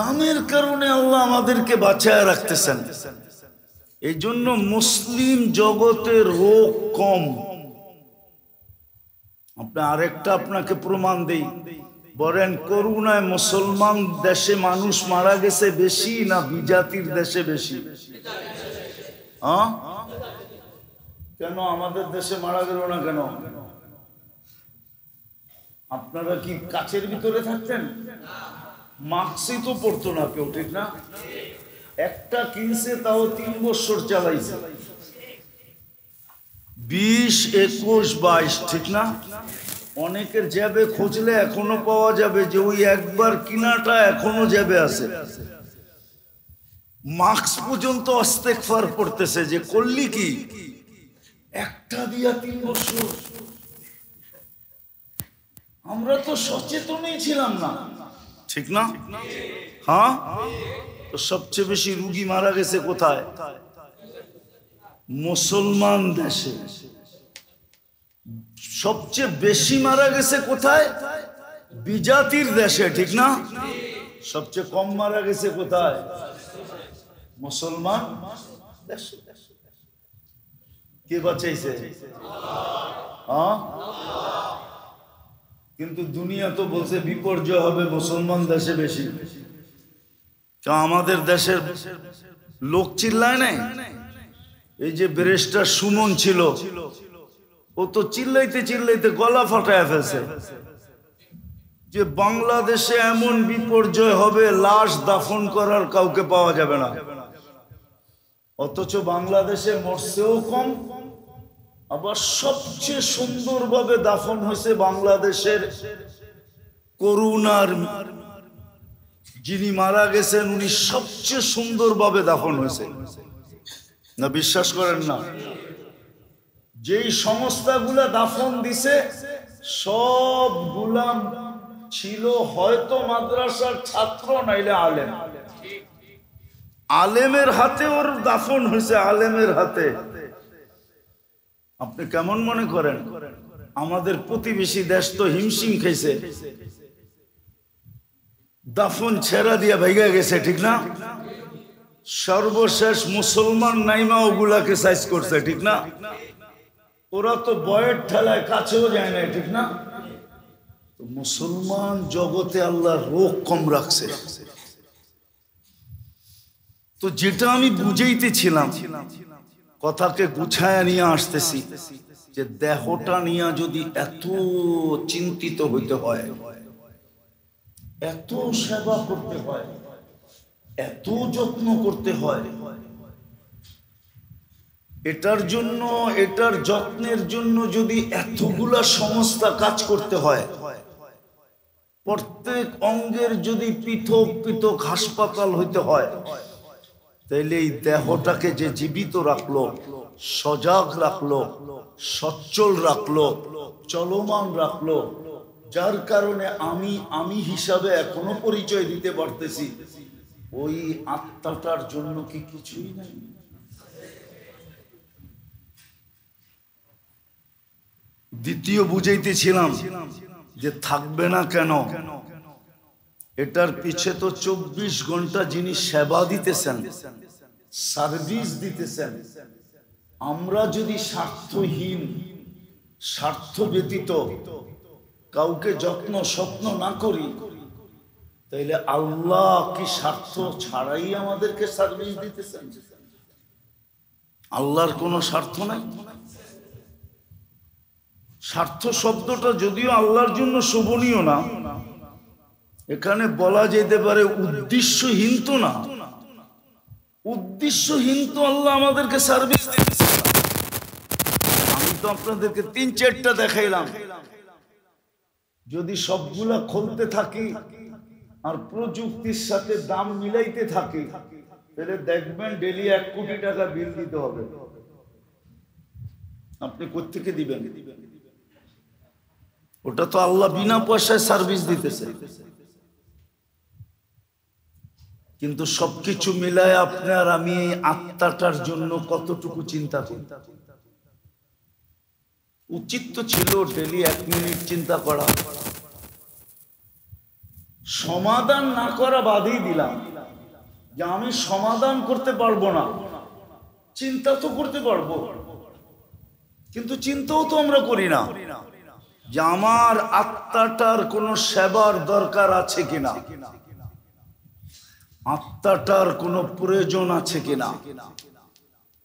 নামের কারণে আল্লাহ আমাদেরকে বাঁচায় রাখতেছেন। এই জন্য মুসলিম জগতের রোগ কম। আপনি আরেকটা আপনাকে প্রমাণ দেই, বলেন করোনায় মুসলমান দেশে মানুষ মারা গেছে বেশি না বিজাতির দেশে বেশি? হ্যাঁ, কেন আমাদের দেশে মারা গেল না কেন? আপনারা কি কাচের ভিতরে থাকতেন? মাস্কই তো পড়তো না কেউ, ঠিক না? একটা কিনছে তাও 3 বছর চালাইছে, 20, 21, 22, ঠিক না? অনেকের জ্যাবে খুঁজলে এখনো পাওয়া যাবে যে ওই একবার কিনাটা এখনো জ্যাবে আছে। মাস্ক পর্যন্ত ইস্তেগফার পড়তেছে যে করলি কি, একটা দিয়া 3 বছর। আমরা তো সচেতনই ছিলাম না, ঠিক না? হ্যাঁ, তো সবচেয়ে বেশি রোগী মারা গেছে কোথায়? মুসলমান দেশে। সবচেয়ে বেশি মারা গেছে কোথায়? বিজাতির দেশে, ঠিক না? সবচেয়ে কম মারা গেছে কোথায়? মুসলমান দেশে। কে বাঁচাইছে? হ্যাঁ, কিন্তু দুনিয়া তো বলছে বিপর্যয় হবে মুসলমান দেশে বেশি। আমাদের দেশের লোক চিল্লায় নাই? এই যে ব্যারিস্টার সুমন ছিল, ও তো চিল্লাইতে চিল্লাইতে গলা ফাটায় ফেলছে যে বাংলাদেশে এমন বিপর্যয় হবে লাশ দাফন করার কাউকে পাওয়া যাবে না। অথচ বাংলাদেশে মরছেও কম, আবার সবচেয়ে সুন্দরভাবে দাফন হয়েছে বাংলাদেশের করোনার যিনি মারা গেছেন, উনি সবচেয়ে সুন্দরভাবে দাফন হয়েছে। না বিশ্বাস করেন না? যেই সংস্থাগুলা দাফন দিছে সবগুলা ছিল হয়তো মাদ্রাসার ছাত্র নাইলে আলেম। আলেমের হাতে ওর দাফন হয়েছে, আলেমের হাতে। আপনি কেমন মনে করেন? আমাদের প্রতিবেশী দেশ তো হিমশিম খেয়েছে, দাফন ছেড়া দিয়া ভেঙে গেছে, ঠিক না? সর্বশেষ মুসলমান নাইমা ওগুলাকে সাইজ করছে, ঠিক না? ওরা তো বয়ের ঠেলায় কাছেও যায় না, ঠিক না? তো মুসলমান জগতে আল্লাহ রোগ কম রাখছে। তো যেটা আমি বুঝাইতেছিলাম, কথাকে গুছায় নিয়ে আসতেছি, যে দেহটা নিয়ে যদি এত চিন্তিত হইতে হয়, এত সেবা করতে হয়, এত যত্ন করতে হয়, এটার জন্য, এটার যত্নের জন্য যদি এতগুলা সংস্থা কাজ করতে হয়, প্রত্যেক অঙ্গের যদি পৃথক পৃথক হাসপাতাল হইতে হয়, তাইলে এই দেহটাকে যে জীবিত রাখলো, সজাগ রাখলো, সচ্ছল রাখলো, চলমান রাখলো, যার কারণে আমি হিসাবে এখনো পরিচয় দিতে পারতেছি, ওই আত্মাটার জন্য কি কিছুই নাই? দ্বিতীয় বুঝাইতেছিলাম যে থাকবে না কেন, এটার পিছে তো 24 ঘন্টা যিনি সেবা দিতেছেন, সার্ভিস দিতেছেন, আমরা যদি স্বার্থহীন, স্বার্থ ব্যতীত কাউকে যত্ন স্বপ্ন না করি, তাইলে আল্লাহ কি স্বার্থ ছাড়াই আমাদেরকে সার্ভিস দিতেছেন? আল্লাহর কোনো স্বার্থ নাই। স্বার্থ শব্দটা যদিও আল্লাহর জন্য শোভনীয় না, এখানে বলা যেতে পারে উদ্দেশ্যহীন তো না, উদ্দেশ্যহীন তো আল্লাহ আমাদেরকে সার্ভিস দিতেছে। আমি তো আপনাদেরকে 3-4টা দেখাইলাম, যদি সবগুলা খুলতে থাকি আর প্রযুক্তির সাথে দাম মিলাইতে থাকি, তাহলে দেখবেন ডেলি 1 কোটি টাকা বিল দিতে হবে। আপনি কোত্থেকে দিবেন? ওটা তো আল্লাহ বিনা পয়সায় সার্ভিস দিতেছে। কিন্তু সবকিছু মিলায় আপনার আমি এই আত্মাটার জন্য কতটুকু চিন্তা করি? উচিত তো ছিল ডেলি 1 মিনিট চিন্তা করা। সমাধান না করা বাদই দিলাম, যে আমি সমাধান করতে পারবো না, চিন্তা তো করতে পারবো, কিন্তু চিন্তাও তো আমরা করি না যে আমার আত্মাটার কোনো সেবার দরকার আছে কিনা, আত্মাটার কোনো প্রয়োজন আছে কিনা,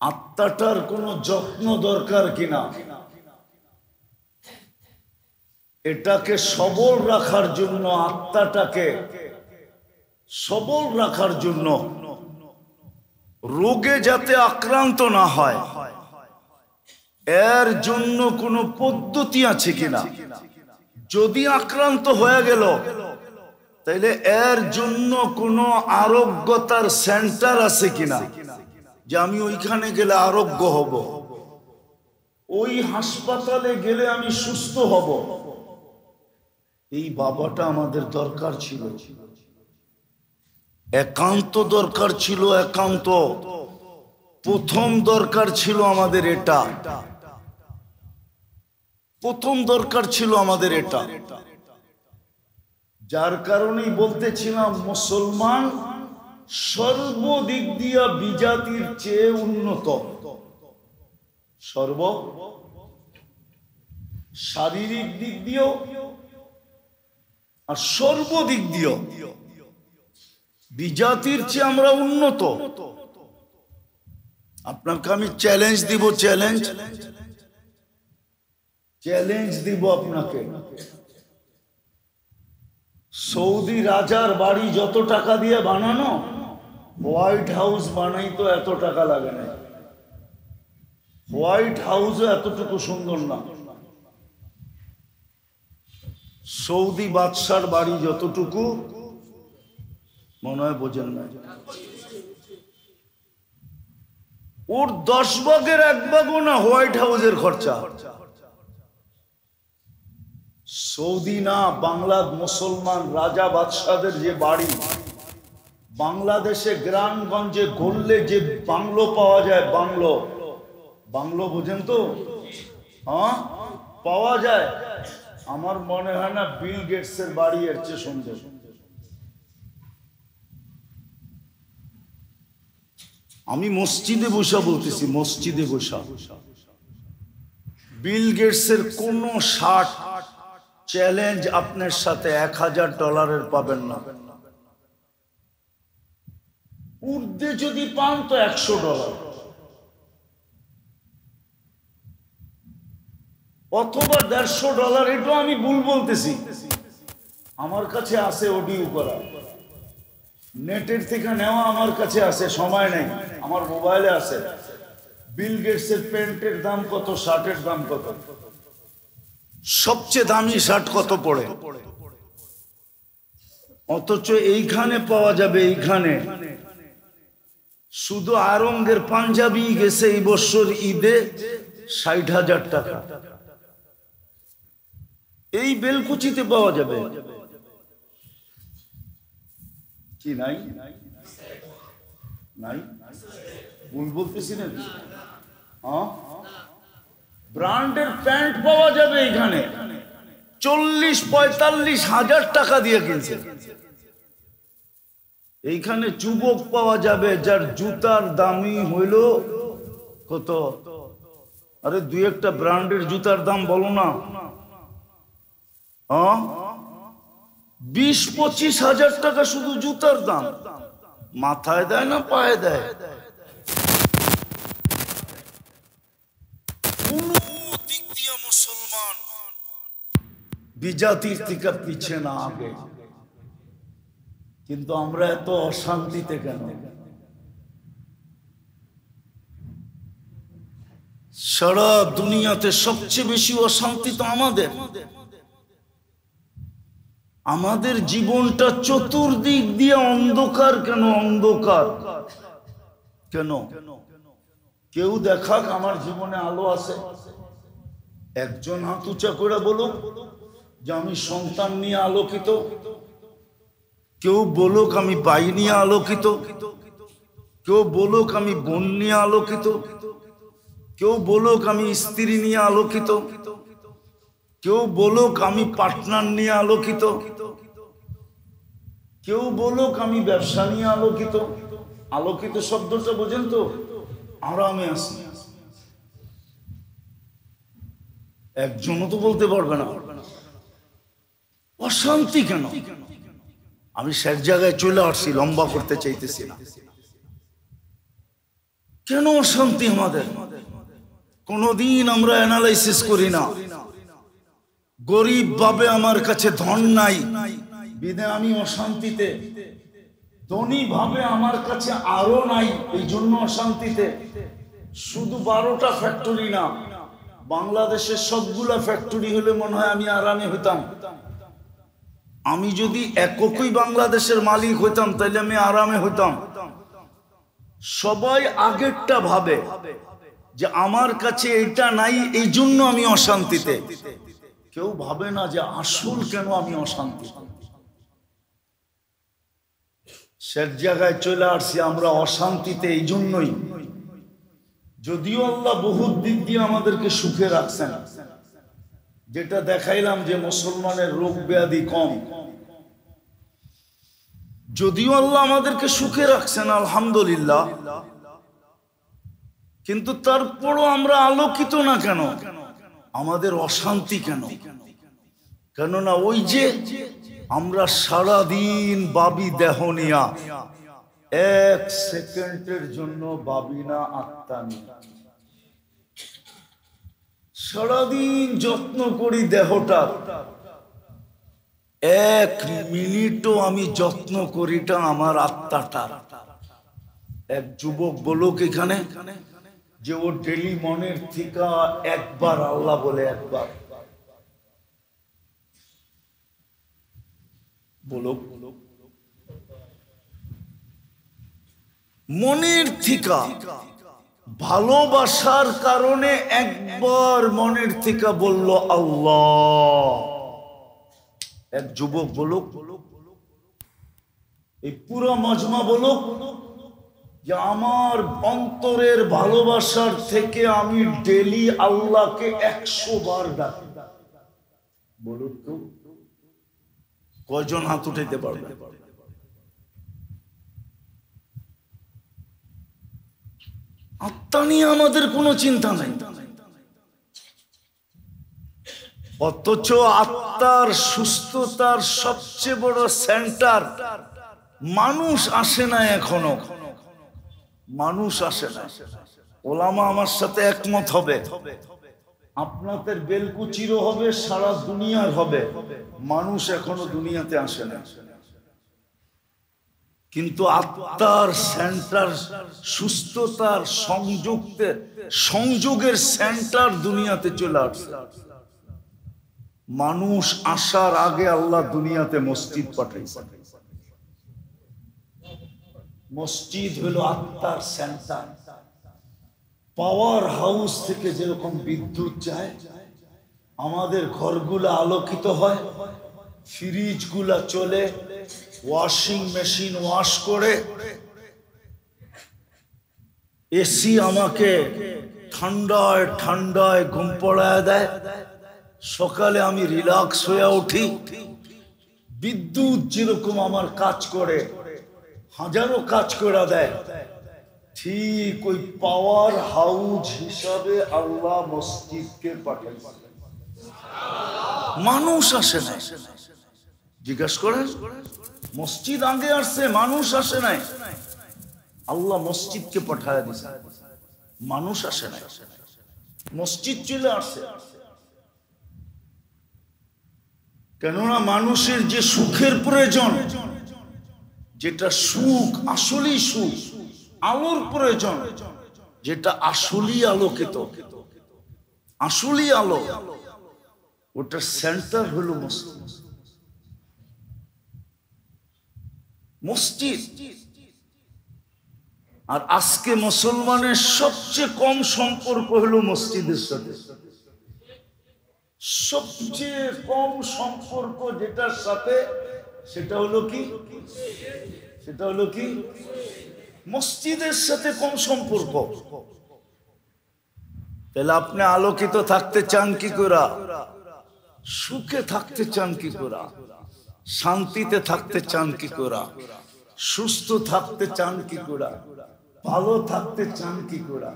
আত্মাটার কোনো যত্ন দরকার কিনা। এটাকে সবল রাখার জন্য, আত্মাটাকে সবল রাখার জন্য, রোগে যাতে আক্রান্ত না হয়, এর জন্য কোনো পদ্ধতি আছে কিনা। যদি আক্রান্ত হয়ে গেল, তাইলে এর জন্য কোনো আরোগ্যতার সেন্টার আছে কিনা, যে আমি ওইখানে গেলে আরোগ্য হব, ওই হাসপাতালে গেলে আমি সুস্থ হব। এই বাবাটা আমাদের দরকার ছিল, একান্ত দরকার ছিল, একান্ত। প্রথম দরকার ছিল আমাদের এটা, প্রথম দরকার ছিল আমাদের এটা। যার কারণেই বলতেছিলাম, মুসলমান সর্বদিক দিয়া বিজাতির চেয়ে উন্নত, শারীরিক দিক দিয়েও আর সর্বদিক দিয়েও বিজাতির চেয়ে আমরা উন্নত। আপনাকে আমি চ্যালেঞ্জ দিব, চ্যালেঞ্জ দিব আপনাকে। সৌদি রাজার বাড়ি যত টাকা দিয়ে বানানো, হোয়াইট হাউস বানাইতো এত টাকা লাগে না। হোয়াইট হাউসও এতটুকু সুন্দর না। সৌদি বাদশার বাড়ি যতটুকু, মনে হয় বোঝেন না, ওর 10 ভাগের 1 ভাগও না হোয়াইট হাউসের খরচা। সৌদি না, বাংলার মুসলমান রাজা বাদশাদের যে বাড়ি, বাংলাদেশে গ্রামগঞ্জে গড়লে যে বাংলো পাওয়া যায়, বাংলো বোঝেন তো? হ্যাঁ, পাওয়া যায়। আমার মনে হয় না বিল গেটসের বাড়ি এর চেয়ে সুন্দর। আমি মসজিদে বসা বলতেছি, মসজিদে বসা। বিল গেটসের কোন শার্ট চ্যালেঞ্জ আপনার সাথে $1000 পাবেন না। ঊর্ধ্বে যদি পান তো $100 অথবা $150। এটাও আমি ভুল বলতেছি, আমার কাছে আছে অডিও করা, নেটের থেকে নেওয়া আমার কাছে আছে, সময় নেই, আমার মোবাইলে আছে। বিল গেটসের প্যান্টের দাম কত, শার্টের দাম কত, সবচেয়ে দামি শার্ট কত পড়ে, অথচ এইখানে পাওয়া যাবে, এইখানে শুধু আরঙ্গের পাঞ্জাবি গেছে এই বছর ঈদে 60,000 টাকা। এই বেলকুচিতে পাওয়া যাবে কি? নাই নাই, ভুল বলতেছি না? ব্র্যান্ডের প্যান্ট পাওয়া যাবে এখানে 40-45 হাজার টাকা দিয়ে কিনছে। এইখানে যুবক পাওয়া যাবে যার জুতার দামই হইল কত? আরে দুই একটা ব্র্যান্ডের জুতার দাম বলো না। 20-25 হাজার টাকা শুধু জুতার দাম। মাথায় দেয় না পায়ে দেয়? কোন দিক দিয়ে মুসলমান বিজাতির থেকে পিছিয়ে না আগে, কিন্তু আমরা এত অশান্তিতে কেন? সারা দুনিয়াতে সবচেয়ে বেশি অশান্তি তো আমাদের। আমাদের জীবনটা চতুর্দিক দিয়ে অন্ধকার কেন? অন্ধকার কেন? কেউ দেখাক আমার জীবনে আলো আছে। একজন হাত উঁচা করে বলুক যে আমি সন্তান নিয়ে আলোকিত। কেউ বলুক আমি ভাই নিয়ে আলোকিত। কেউ বলুক আমি বোন নিয়ে আলোকিত। কেউ বলুক আমি স্ত্রী নিয়ে আলোকিত। কেউ বলুক আমি পার্টনার নিয়ে আলোকিত। কেউ বলুক আমি ব্যবসা নিয়ে আলোকিত। আলোকিত শব্দটা বোঝেন তো? আরামে আছি। একজনও তো বলতে পারবে না। অশান্তি কেন? আমি সব জায়গায় চলে আসছি, লম্বা করতে চাইতেছি না। কেন অশান্তি আমাদের? কোনদিন আমরা অ্যানালাইসিস করি না। গরিব ভাবে আমার কাছে ধন নাই, বিদে আমি অশান্তিতে। ধনী ভাবে আমার কাছে আরো নাই, এই জন্য অশান্তিতে। শুধু 12টা ফ্যাক্টরি না, বাংলাদেশের সবগুলা ফ্যাক্টরি হলে মনে হয় আমি আরামে হইতাম। আমি যদি এককই বাংলাদেশের মালিক হইতাম তাহলে আমি আরামে হইতাম। সবাই আগেরটা ভাবে যে আমার কাছে এটা নাই, এই জন্য আমি অশান্তিতে। কেউ ভাবে না যে আসল কেন আমি অশান্তি। সে জায়গায় চলে আসছি আমরা অশান্তিতে এই জন্যই। যদিও আল্লাহ বহুত দিক দিয়ে আমাদেরকে সুখে রাখছেন, যেটা দেখাইলাম যে মুসলমানের রোগ ব্যাধি কম। যদিও আল্লাহ আমাদেরকে সুখে রাখছেন আলহামদুলিল্লাহ, কিন্তু তারপরও আমরা আলোকিত না কেন? আমাদের অশান্তি কেন? কেননা ওই যে আমরা সারাদিন ভাবি দেহ নিয়া, 1 সেকেন্ডের জন্য ভাবি না আত্মা নিয়া। সারাদিন যত্ন করি দেহটা, 1 মিনিটও আমি যত্ন করিটা আমার আত্মাটা। এক যুবক বলুক এখানে যে ও ডেলি মনের থেকে একবার আল্লাহ বলে, একবার বলুক মনের থেকে, ভালোবাসার কারণে একবার মনের থেকে বলল আল্লাহ। এক যুবক বলুক, এই পুরো মজমা বলুক যে আমার অন্তরের ভালোবাসার থেকে আমি ডেলি আল্লাহকে 100 বার ডাকি। বলুন তো কয়জন হাত উঠাইতে পারবে? আত্মা নিয়ে আমাদের কোনো চিন্তা নাই, অথচ আত্মার সুস্থতার সবচেয়ে বড় সেন্টার মানুষ আসে না, এখনো মানুষ আসে না। ওলামা আমার সাথে একমত হবে, আপনাদের বেলকুচিরও হবে, সারা দুনিয়ার হবে, মানুষ এখনো দুনিয়াতে আসে না। কিন্তু আত্মার সেন্টার, সুস্থতার সংযোগের সেন্টার দুনিয়াতে চলে আসছে। মানুষ আসার আগে আল্লাহ দুনিয়াতে মসজিদ পাঠাইছে। মসজিদ হলো আত্মার সেন্টার। পাওয়ার হাউস থেকে যেরকম বিদ্যুৎ যায়, আমাদের ঘরগুলো আলোকিত হয়, ফ্রিজ গুলা চলে, ওয়াশিং মেশিন ওয়াশ করে, এসি আমাকে ঠান্ডায় ঠান্ডায় ঘুম পড়ায় দেয়, সকালে আমি রিল্যাক্স হয়ে উঠি। বিদ্যুৎ যেরকম আমার কাজ করে, হাজারো কাজ করে দেয়, ঠিক ওই পাওয়ার হাউস হিসাবে আল্লাহ মসজিদকে পাঠাইছে। মানুষ আসে না, জিজ্ঞাসা করেন, মসজিদ আগে আসছে, মানুষ আসে নাই, আল্লাহ মসজিদকে পাঠায় দিছে, মানুষ আসে নাই, মসজিদ চলে আসছে। কেননা মানুষের যে সুখের প্রয়োজন, যেটা সুখ, আসলেই সুখ, আলোর প্রয়োজন, যেটা আসলেই আলোকিত, আসলেই আলো, ওটার সেন্টার হলো মসজিদ। মসজিদ। আর আজকে মুসলমানের সবচেয়ে কম সম্পর্ক হলো মসজিদের সাথে, সবচেয়ে কম সম্পর্ক যেটার সাথে, সেটা হলো কি, সেটা হলো কি, মসজিদের সাথে কম সম্পর্ক। তাহলে আপনি আলোকিত থাকতে চান কি করে, সুখে থাকতে চান কি করে, শান্তিতে থাকতে চান কি করে, সুস্থ থাকতে চান কি করে, ভালো থাকতে চান কি করে,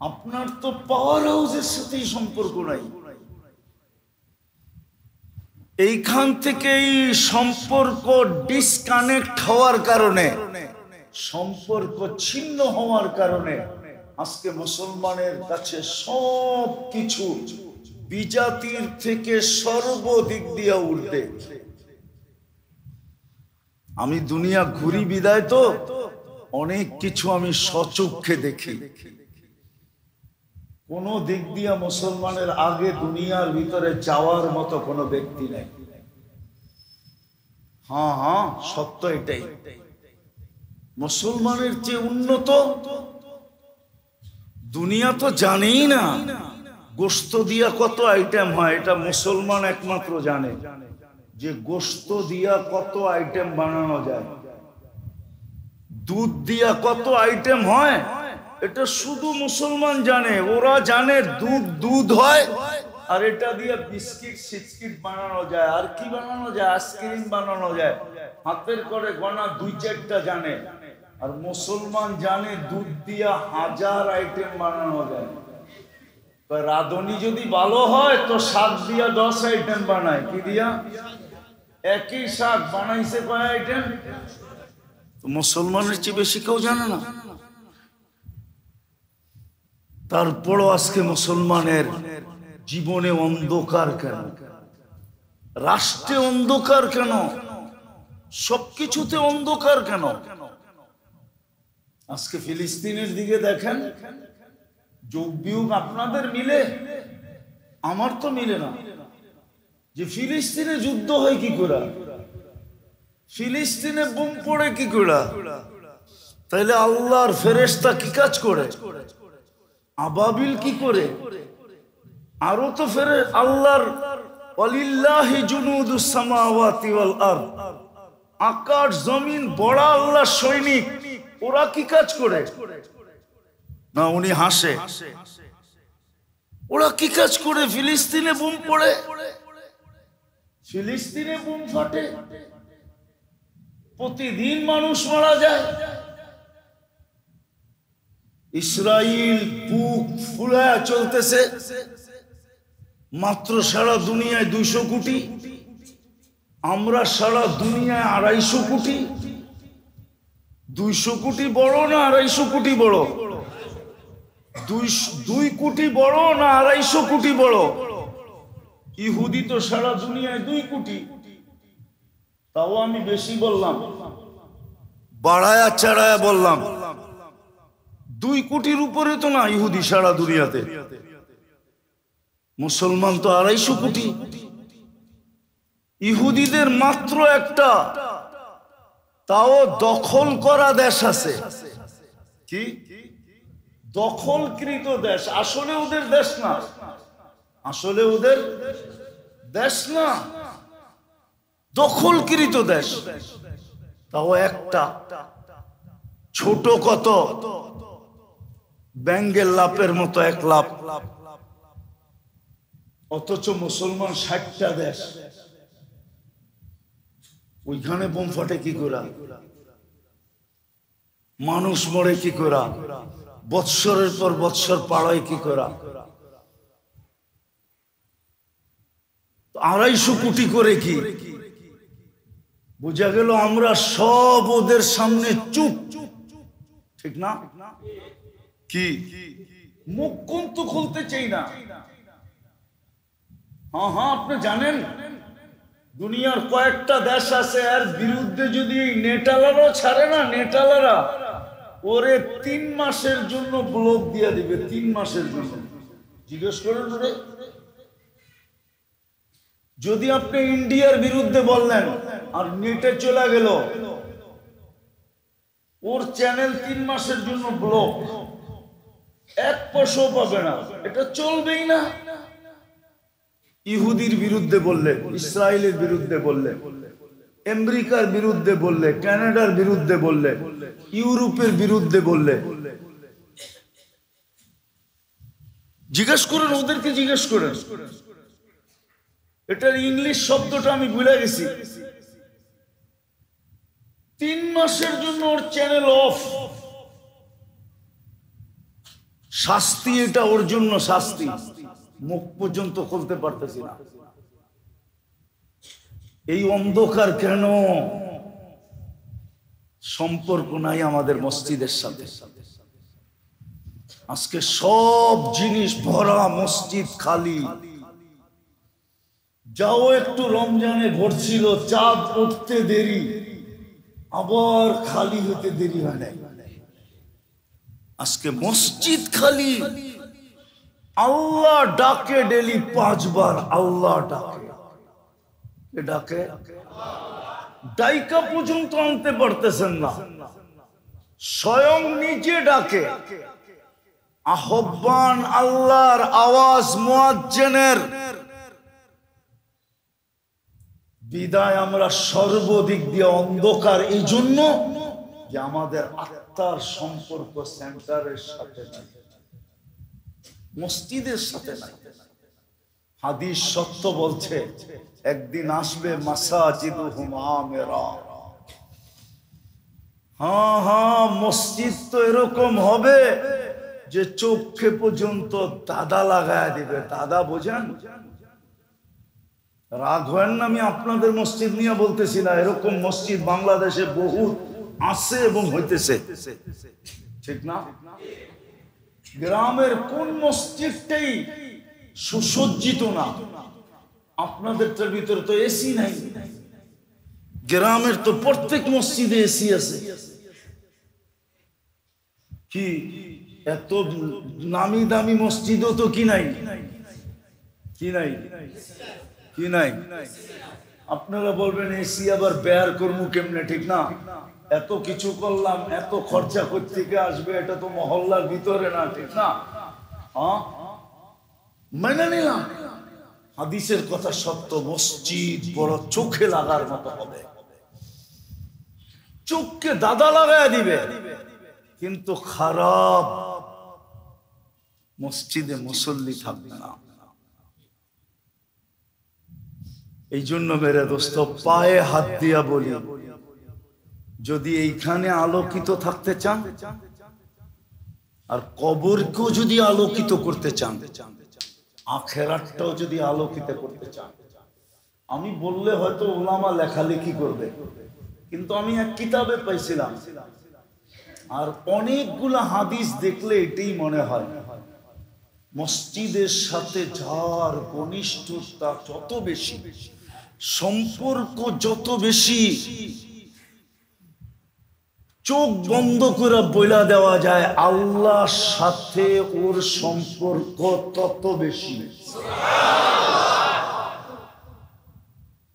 আপনার তো পাওয়ার হাউসের সাথেই সম্পর্ক নাই। এইখান থেকে এই সম্পর্ক ডিসকানেক্ট হওয়ার কারণে, সম্পর্ক ছিন্ন হওয়ার কারণে আজকে মুসলমানের কাছে সব কিছু বিজাতির থেকে সর্বদিক দিয়ে উঠবে। আমি দুনিয়া ঘুরি বিদায় তো অনেক কিছু আমি সচক্ষে দেখি। কোন দিক দিয়ে মুসলমানের আগে দুনিয়ার ভিতরে যাওয়ার মতো কোনো ব্যক্তি নেই। হ্যাঁ হ্যাঁ, সত্য এটাই। মুসলমানের যে উন্নত, দুনিয়া তো জানেই না গোশত দিয়া কত আইটেম হয়, এটা মুসলমান একমাত্র জানে যে গোশত দিয়া কত আইটেম বানানো যায়। দুধ দিয়া কত আইটেম হয়, এটা শুধু মুসলমান জানে। ওরা জানে দুধ দুধ হয়, আর এটা দিয়ে বিস্কিট সিস্কিট বানানো যায়, আর কি বানানো যায়, আইসক্রিম বানানো যায়, হাতের করে গোনা 2-4টা জানে। আর মুসলমান জানে দুধ দিয়া 1000 আইটেম বানানো যায়। রাঁধুনি যদি ভালো হয় তো শাক দিয়া 10 আইটেম বানায়। কি দিয়া? একই শাক বানাইছে কয় আইটেম? মুসলমানের চেয়ে বেশি কেউ জানে না। তারপরও আজকে মুসলমানের জীবনে অন্ধকার কেন, রাষ্ট্রে অন্ধকার কেন, সবকিছুতে অন্ধকার কেন? আজকে ফিলিস্তিনের দিকে দেখেন, যোগ বিয়োগ আপনাদের মিলে, আমার তো মিলে না। যে ফিলিস্তিনে যুদ্ধ হয় কি করে, ফিলিস্তিনে বোম পড়ে কি করে, তাইলে আল্লাহর ফেরেশতা কি কাজ করে, আবাবিল কি করে, আরো তো ফেরে আল্লাহর ওয়ালিল্লাহি জুনুদুস সামাওয়াতি ওয়াল আরদ, আকাশ জমিন বড় আল্লাহর সৈনিক, ওরা কি কাজ করে না? উনি হাসে। ওরা কি কাজ করে? ফিলিস্তিনে বোম পড়ে, ফিলিস্তিনে বোম ফাটে, প্রতিদিন মানুষ মারা যায়। ইসরাইল বুক ফুলায়া চলতেছে, মাত্র সারা দুনিয়ায় 200 কোটি, আমরা সারা দুনিয়ায় 250 কোটি। 200 কোটি বড় না 250 কোটি বড়? 2 কোটি বড় না 250 কোটি বড়? ইহুদি তো সারা দুনিয়ায় 2 কোটি। তাও আমি বেশি বললাম, বাড়ায়া চাড়ায়া বললাম। 2 কোটির উপরে তো না ইহুদি সারা দুনিয়াতে। মুসলমান তো 250 কোটি। ইহুদিদের মাত্র একটা, তাও দখল করা দেশ আছে। কি দখলকৃত দেশ? আসলে ওদের দেশ না, আসলে ওদের দেশ না, দখলকৃত দেশ। তাও একটা, ছোট কত, ব্যাঙ্গের লাপের মতো 1 লাপ। অথচ মুসলমান 60টা দেশ। ওইখানে বোম ফাটে কি করে? মানুষ মরে কি করে? বৎসরের পর বৎসর পাড়ায় কি করে? 250 কোটি করে কি? বোঝা গেল আমরা সব ওদের সামনে চুপ, ঠিক না? কি মুখ কিন্তু খুলতে চাই না। হ্যাঁ হ্যাঁ, আপনি জানেন দুনিয়ার কয়েকটা দেশ আছে, এর বিরুদ্ধে যদি নেটালারও ছাড়ে না, নেটালারা ওরে 3 মাসের জন্য ব্লক দিয়ে দিবে। 3 মাসের জন্য। জিজ্ঞেস করেন ওরে, যদি আপনি ইন্ডিয়ার বিরুদ্ধে বললেন আর নেটে চলে গেল, ওর চ্যানেল 3 মাসের জন্য ব্লক, 1 পয়সাও পাবে না। এটা চলবেই না। ইহুদির বিরুদ্ধে বললে, ইসরায়েলের বিরুদ্ধে বললে, আমেরিকার বিরুদ্ধে বললে, কানাডার বিরুদ্ধে বললে, ইউরোপের বিরুদ্ধে বললে, জিজ্ঞেস করেন ওদেরকে, জিজ্ঞেস করেন। এটার ইংলিশ শব্দটা আমি ভুলে গেছি। 3 মাসের জন্য ওর চ্যানেল অফ। শাস্তি এটা ওর জন্য, শাস্তি। মুখ পর্যন্ত খুলতে পারতেছি না। এই অন্ধকার কেন? সম্পর্ক নাই আমাদের মসজিদের সাথে। আজকে সব জিনিস ভরা, মসজিদ খালি। যাও একটু রমজানে ভরছিল, চাঁদ উঠতে দেরি, আবার খালি হতে দেরি হয় না। আজকে মসজিদ খালি। আল্লাহ ডাকে ডেলি 5 বার, আল্লাহ ডাকে। ডাকে ডাইকা পর্যন্ত আনতে পারতেছেন না, স্বয়ং নিজে ডাকে। আহ্বান আল্লাহর আওয়াজ, মুয়াজ্জিনের। বিদায় আমরা সর্বদিক দিয়ে অন্ধকার, এই জন্য যে আমাদের আত্মার সম্পর্ক সেন্টারের সাথে নাই, মসজিদের সাথে নাই। হাদিস সত্য বলছে, একদিন আসবে মাসাজিদুহুম আমিরা। হ্যাঁ হ্যাঁ, মসজিদ তো এরকম হবে যে চোখে পর্যন্ত দাদা লাগায় দিবে। দাদা বোঝেন? রাগ হয় না, আমি আপনাদের মসজিদ নিয়ে বলতেছি না। এরকম মসজিদ বাংলাদেশে বহুত আছে এবং হইতেছে, ঠিক না? গ্রামের কোন মসজিদটাই সুসজ্জিত না। আপনাদেরটার ভিতরে তো এসি নাই, গ্রামের তো প্রত্যেক মসজিদে এসি আছে। কি এত নামি দামি মসজিদও তো কি নাই, কি নাই, কি নাই? আপনারা বলবেন এসি আবার ব্যয় করবো কেমনে, ঠিক না? এত কিছু করলাম, এত খরচা কোত্থেকে আসবে? এটা তো মহল্লার ভিতরে না, ঠিক না? হ্যাঁ, মেনে নিলাম। হাদিসের কথা সত্য, মসজিদ বড় চোখে লাগার মতো হবে, চোখকে দাদা লাগায় দিবে। কিন্তু খারাপ মসজিদে মুসল্লি থাকবে না। এই জন্য মেরে দোস্ত, পায়ে হাত দিয়া বলি, যদি এইখানে আলোকিত থাকতে চান, আর কবরকেও যদি আলোকিত করতে চান, আখেরাতটাও যদি আলোকিত করতে চান, আমি বললে হয়তো ওলামা লেখালেখি করবে, কিন্তু আমি এক কিতাবে পাইছিলাম, আর অনেকগুলা হাদিস দেখলে এটাই মনে হয়, মসজিদের সাথে যার ঘনিষ্ঠতা যত বেশি, সম্পর্ক যত বেশি, চোখ বন্ধ করে বইলা দেওয়া যায় আল্লাহর সাথে ওর সম্পর্ক তত বেশি।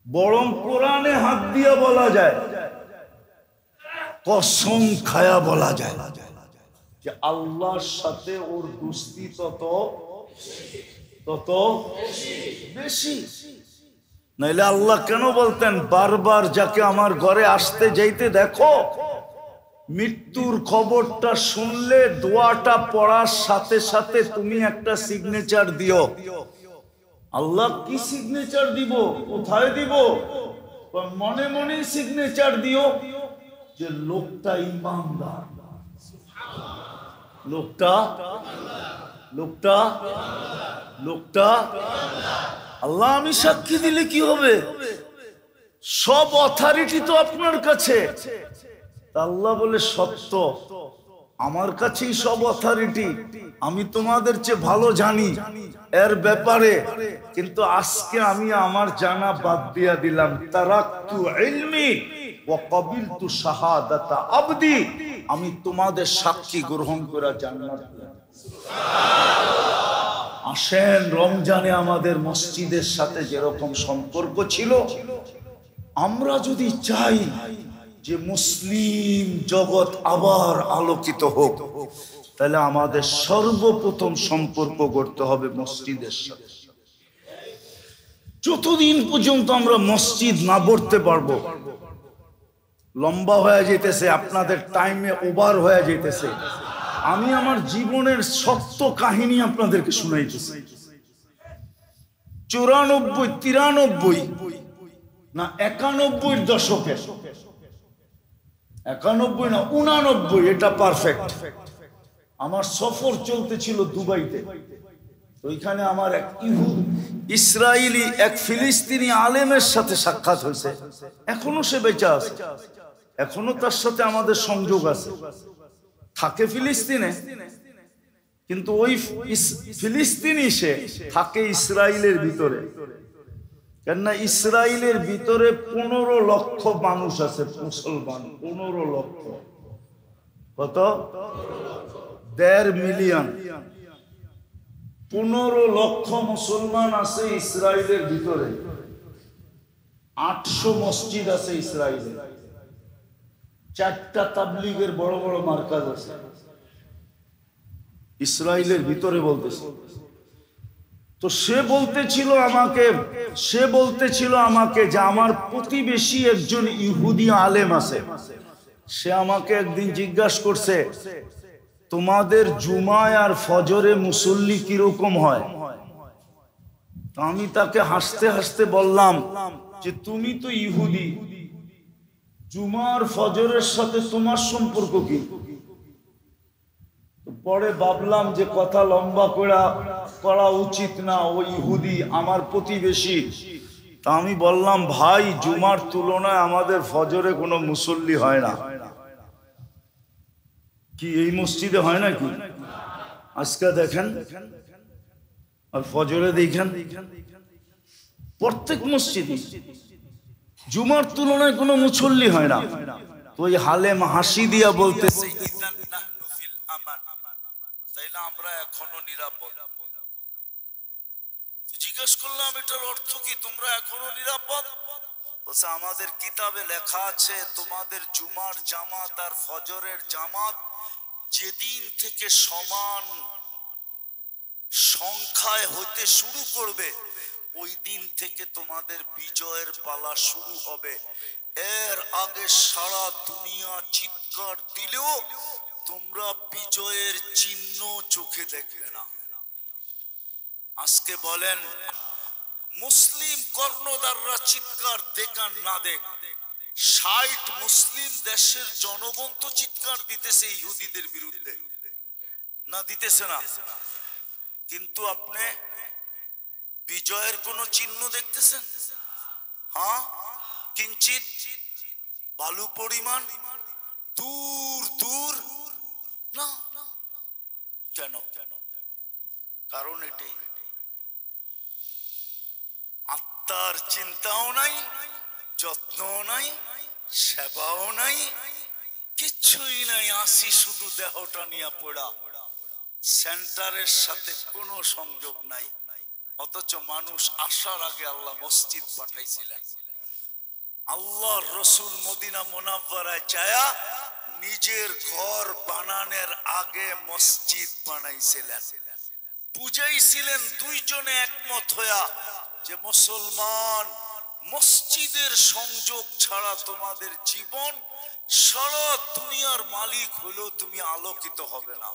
বরং কোরআনে হাত দিয়ে বলা যায়, কসম খায়া বলা যায় যে আল্লাহর সাথে ওর দুস্তি তত বেশি। নাইলে আল্লাহ কেন বলতেন বারবার যাকে আমার ঘরে আসতে যাইতে দেখো, মৃত্যুর খবরটা শুনলে দোয়াটা পড়ার সাথে সাথে তুমি একটা সিগনেচার দিও। আল্লাহ কি সিগনেচার দিব, কোথায় দিব? মনে মনে সিগনেচার দিও যে লোকটা ইমানদার, লোকটা আল্লাহ আমি সাক্ষী দিলে কি হবে? সব অথরিটি তো আপনার কাছে। আল্লাহ বলে সত্য, আমার কাছেই সব অথরিটি, আমি তোমাদের চেয়ে ভালো জানি এর ব্যাপারে, কিন্তু আজকে আমি আমার জানা বাদ দিয়া দিলাম। তারাকতু ইলমি ওয়া ক্বাবিলতু শাহাদাতা আবদি, আমি তোমাদের সাক্ষী গ্রহণ করে জান্নাত দিলাম। আসেন, রমজানে আমাদের মসজিদের সাথে যেরকম সম্পর্ক ছিল, আমরা যদি চাই যে মুসলিম জগৎ আবার আলোকিত হোক, তাহলে আমাদের সর্বপ্রথম সম্পর্ক করতে হবে মসজিদের সাথে। যতদিন পর্যন্ত আমরা মসজিদ না পড়তে পারবো, লম্বা হয়ে যেতেছে, আপনাদের টাইমে ওভার হয়ে যেতেছে। আমি আমার জীবনের সত্য কাহিনী আপনাদেরকে শুনাইতেছি। 94, 93 না 91 দশকে, 91 না 89, এটা পারফেক্ট। আমার সফর চলতেছিল দুবাইতে। ওইখানে আমার এক ইসরায়েলি এক ফিলিস্তিনি আলেমের সাথে সাক্ষাৎ হয়েছে। এখনো সে বেঁচে আছে, এখনো তার সাথে আমাদের সংযোগ আছে। থাকে ফিলিস্তিনে, কিন্তু ওই ফিলিস্তিনি সে থাকে ইসরায়েলের ভিতরে। কেননা ইসরায়েলের ভিতরে 15 লক্ষ মানুষ আছে মুসলমান, 15 লক্ষ। কত? 1.5 মিলিয়ন। 15 লক্ষ মুসলমান আছে ইসরায়েলের ভিতরে। 800 মসজিদ আছে ইসরায়েলে। 4টা তাবলীগের বড় বড় মার্কাজ আছে ইসরায়েলের ভিতরে বলতেছে। তো সে বলতেছিল আমাকে যে আমার প্রতিবেশী একজন ইহুদি আলেম আছে। সে আমাকে একদিন জিজ্ঞাসা করছে, তোমাদের জুমায় আর ফজরে মুসল্লি কিরকম হয়? আমি তাকে হাসতে হাসতে বললাম যে তুমি তো ইহুদি, জুমার ফজরের সাথে তোমার সম্পর্ক কি? পরে ভাবলাম যে কথা লম্বা করা উচিত না, ও ইহুদি আমার প্রতিবেশী। তা আমি বললাম, ভাই জুমার তুলনায় আমাদের ফজরে কোনো মুসল্লি হয় না। কি এই মসজিদে হয় না কি? আজকে দেখেন আর ফজরে দেখেন, প্রত্যেক মসজিদে জুমার তুলনায় কোনো মুসল্লি হয় না। তো ওই হালেম হাসি দিয়া বলতেছে, তাইলে আমরা এখনো নিরাপদ। জিজ্ঞেস করলাম এটার অর্থ কি, তোমরা এখনো নিরাপদ? বলছে আমাদের কিতাবে লেখা আছে তোমাদের জুমার জামাত আর ফজরের জামাত যেদিন থেকে সমান সংখ্যায় হতে শুরু করবে, ওই দিন থেকে তোমাদের বিজয়ের পালা শুরু হবে। এর আগে সারা দুনিয়া চিৎকার দিলেও তোমরা বিজয়ের চিহ্ন চোখে দেখবে না। আজকে বলেন মুসলিম কর্ণধাররা চিৎকার দেখান না দেখ, 60 মুসলিম দেশের জনগণ তো চিৎকার দিতেছে ইহুদিদের বিরুদ্ধে। না দিতেছে না, কিন্তু আপনি বিজয়ের কোন চিহ্ন দেখতেছেন? হ্যাঁ, কিঞ্চিত বালু পরিমাণ দূর দূর না। কেন? কারণ এটাই, আত্মার চিন্তাও নাই, যত্নও নাই, সেবাও নাই, কিচ্ছুই নাই। আসি শুধু দেহটা নিয়ে পড়া, সেন্টারের সাথে কোনো সংযোগ নাই। অথচ মানুষ আসার আগে আল্লাহ মসজিদ পাঠাইছিলেন। আল্লাহর রসুল মদিনা মুনাওয়ারায় যায়া নিজের ঘর বানানোর আগে মসজিদ বানাইছিলেন, বুঝাইছিলেন দুইজনে একমত হইয়া যে মুসলমান, মসজিদের সংযোগ ছাড়া তোমাদের জীবন সারা দুনিয়ার মালিক হলেও তুমি আলোকিত হবে না।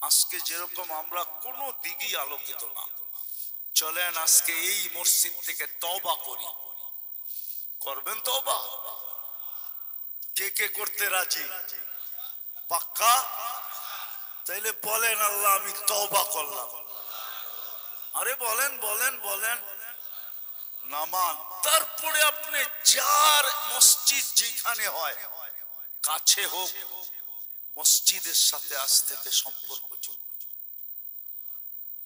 আজকে যেরকম আমরা কোনো দিকেই আলোকিত না। চলেন আজকে এই মসজিদ থেকে তওবা করি। করবেন তওবা? কে কে করতে রাজি? পাক্কা? তাইলে বলেন, আল্লাহ আমি তওবা করলাম। আরে বলেন বলেন বলেন। নামান, তারপরে আপনি যার মসজিদ যেখানে হয়, কাছে হোক, মসজিদের সাথে আজ থেকে সম্পর্ক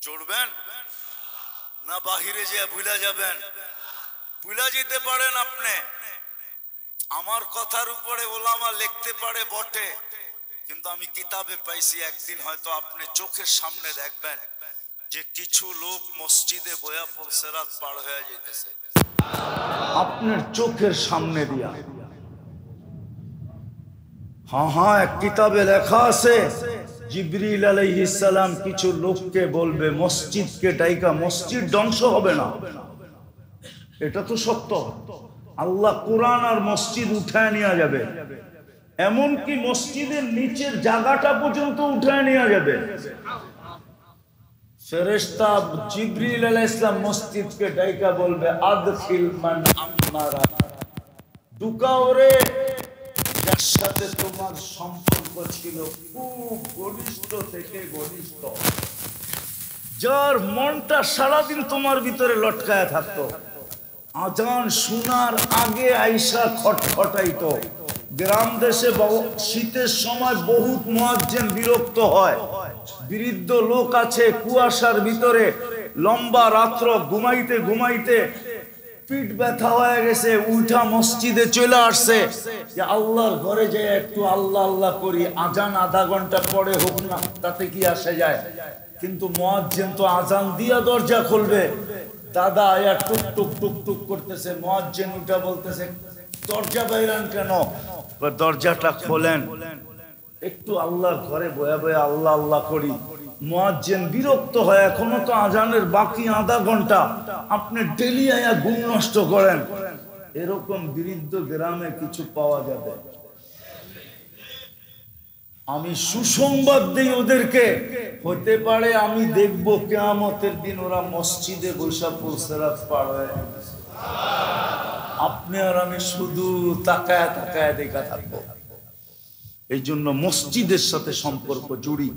জুড়বেন না বাহিরে যে ভুলা যাবেন? ভুলা যেতে পারেন আপনি। আমার কথার উপরে ওলামা লিখতে পারে বটে, কিন্তু আমি কিতাবে পাইছি একদিন হয়তো আপনি চোখের সামনে দেখবেন যে কিছু লোক মসজিদে বয়া পড়ছে, রাত পার হয়ে যেতেছে আপনার চোখের সামনে দিয়া। হ্যাঁ হ্যাঁ, এক কিতাবে লেখা আছে জিবরিল আলাইহিস সালাম কিছু লোককে বলবে মসজিদকে ডাইকা, মসজিদ ধ্বংস হবে না। এটা তো সত্য। আল্লাহ কোরআন আর মসজিদ উঠায় নিয়ে যাবে, এমনকি মসজিদের নিচের জায়গাটা পর্যন্ত উঠায় নিয়ে যাবে। ফেরেশতা জিবরিল আলাইহিস সালাম মসজিদকে ডাইকা বলবে আদখিল মান আমারা, ঢুকাও রে যার সাথে তোমার সম্পর্ক ছিল খুব ঘনিষ্ঠ থেকে ঘনিষ্ঠ, যার মনটা সারাদিন তোমার ভিতরে লটকায় থাকতো। আজান শোনার আগে আইসা খটখটাইতো। গ্রাম দেশে শীতের সময় বহুত মুয়াজ্জিন বিরক্ত হয়। বৃদ্ধ লোক আছে কুয়াশার ভিতরে, লম্বা রাত্র ঘুমাইতে ঘুমাইতে পিঠ ব্যথা হয়ে গেছে, উল্টা মসজিদে চলে আসছে যে আল্লাহর ঘরে যে একটু আল্লাহ আল্লাহ করি, আজান আধা ঘন্টা পরে হোক না, তাতে কি আসে যায়। কিন্তু মুয়াজ্জিন তো আজান দিয়া দরজা খুলবে, দাদা আয়া টুক টুক টুক টুক করতেছে, মুয়াজ্জিন উঠা বলতেছে দরজা বাইরান কেন? দরজাটা খোলেন, একটু আল্লাহর ঘরে বয়া বয়া আল্লাহ আল্লাহ করি। মুয়াজ্জিন বিরক্ত হয়, এখনো তো আজানের বাকি আধা ঘন্টা, আপনি ডেলি আয়া ঘুম নষ্ট করেন। এরকম বৃদ্ধ গ্রামে কিছু পাওয়া যাবে। আমি সুসংবাদ দিই ওদেরকে, হতে পারে আমি দেখব কিয়ামতের দিন ওরা মসজিদে বসে পড়ছে, রাত পার হয়ে গেছে। আপনি আর আমি শুধু তাকায় তাকায় দেখা থাকবো। এই জন্য মসজিদের সাথে সম্পর্ক জুড়ি।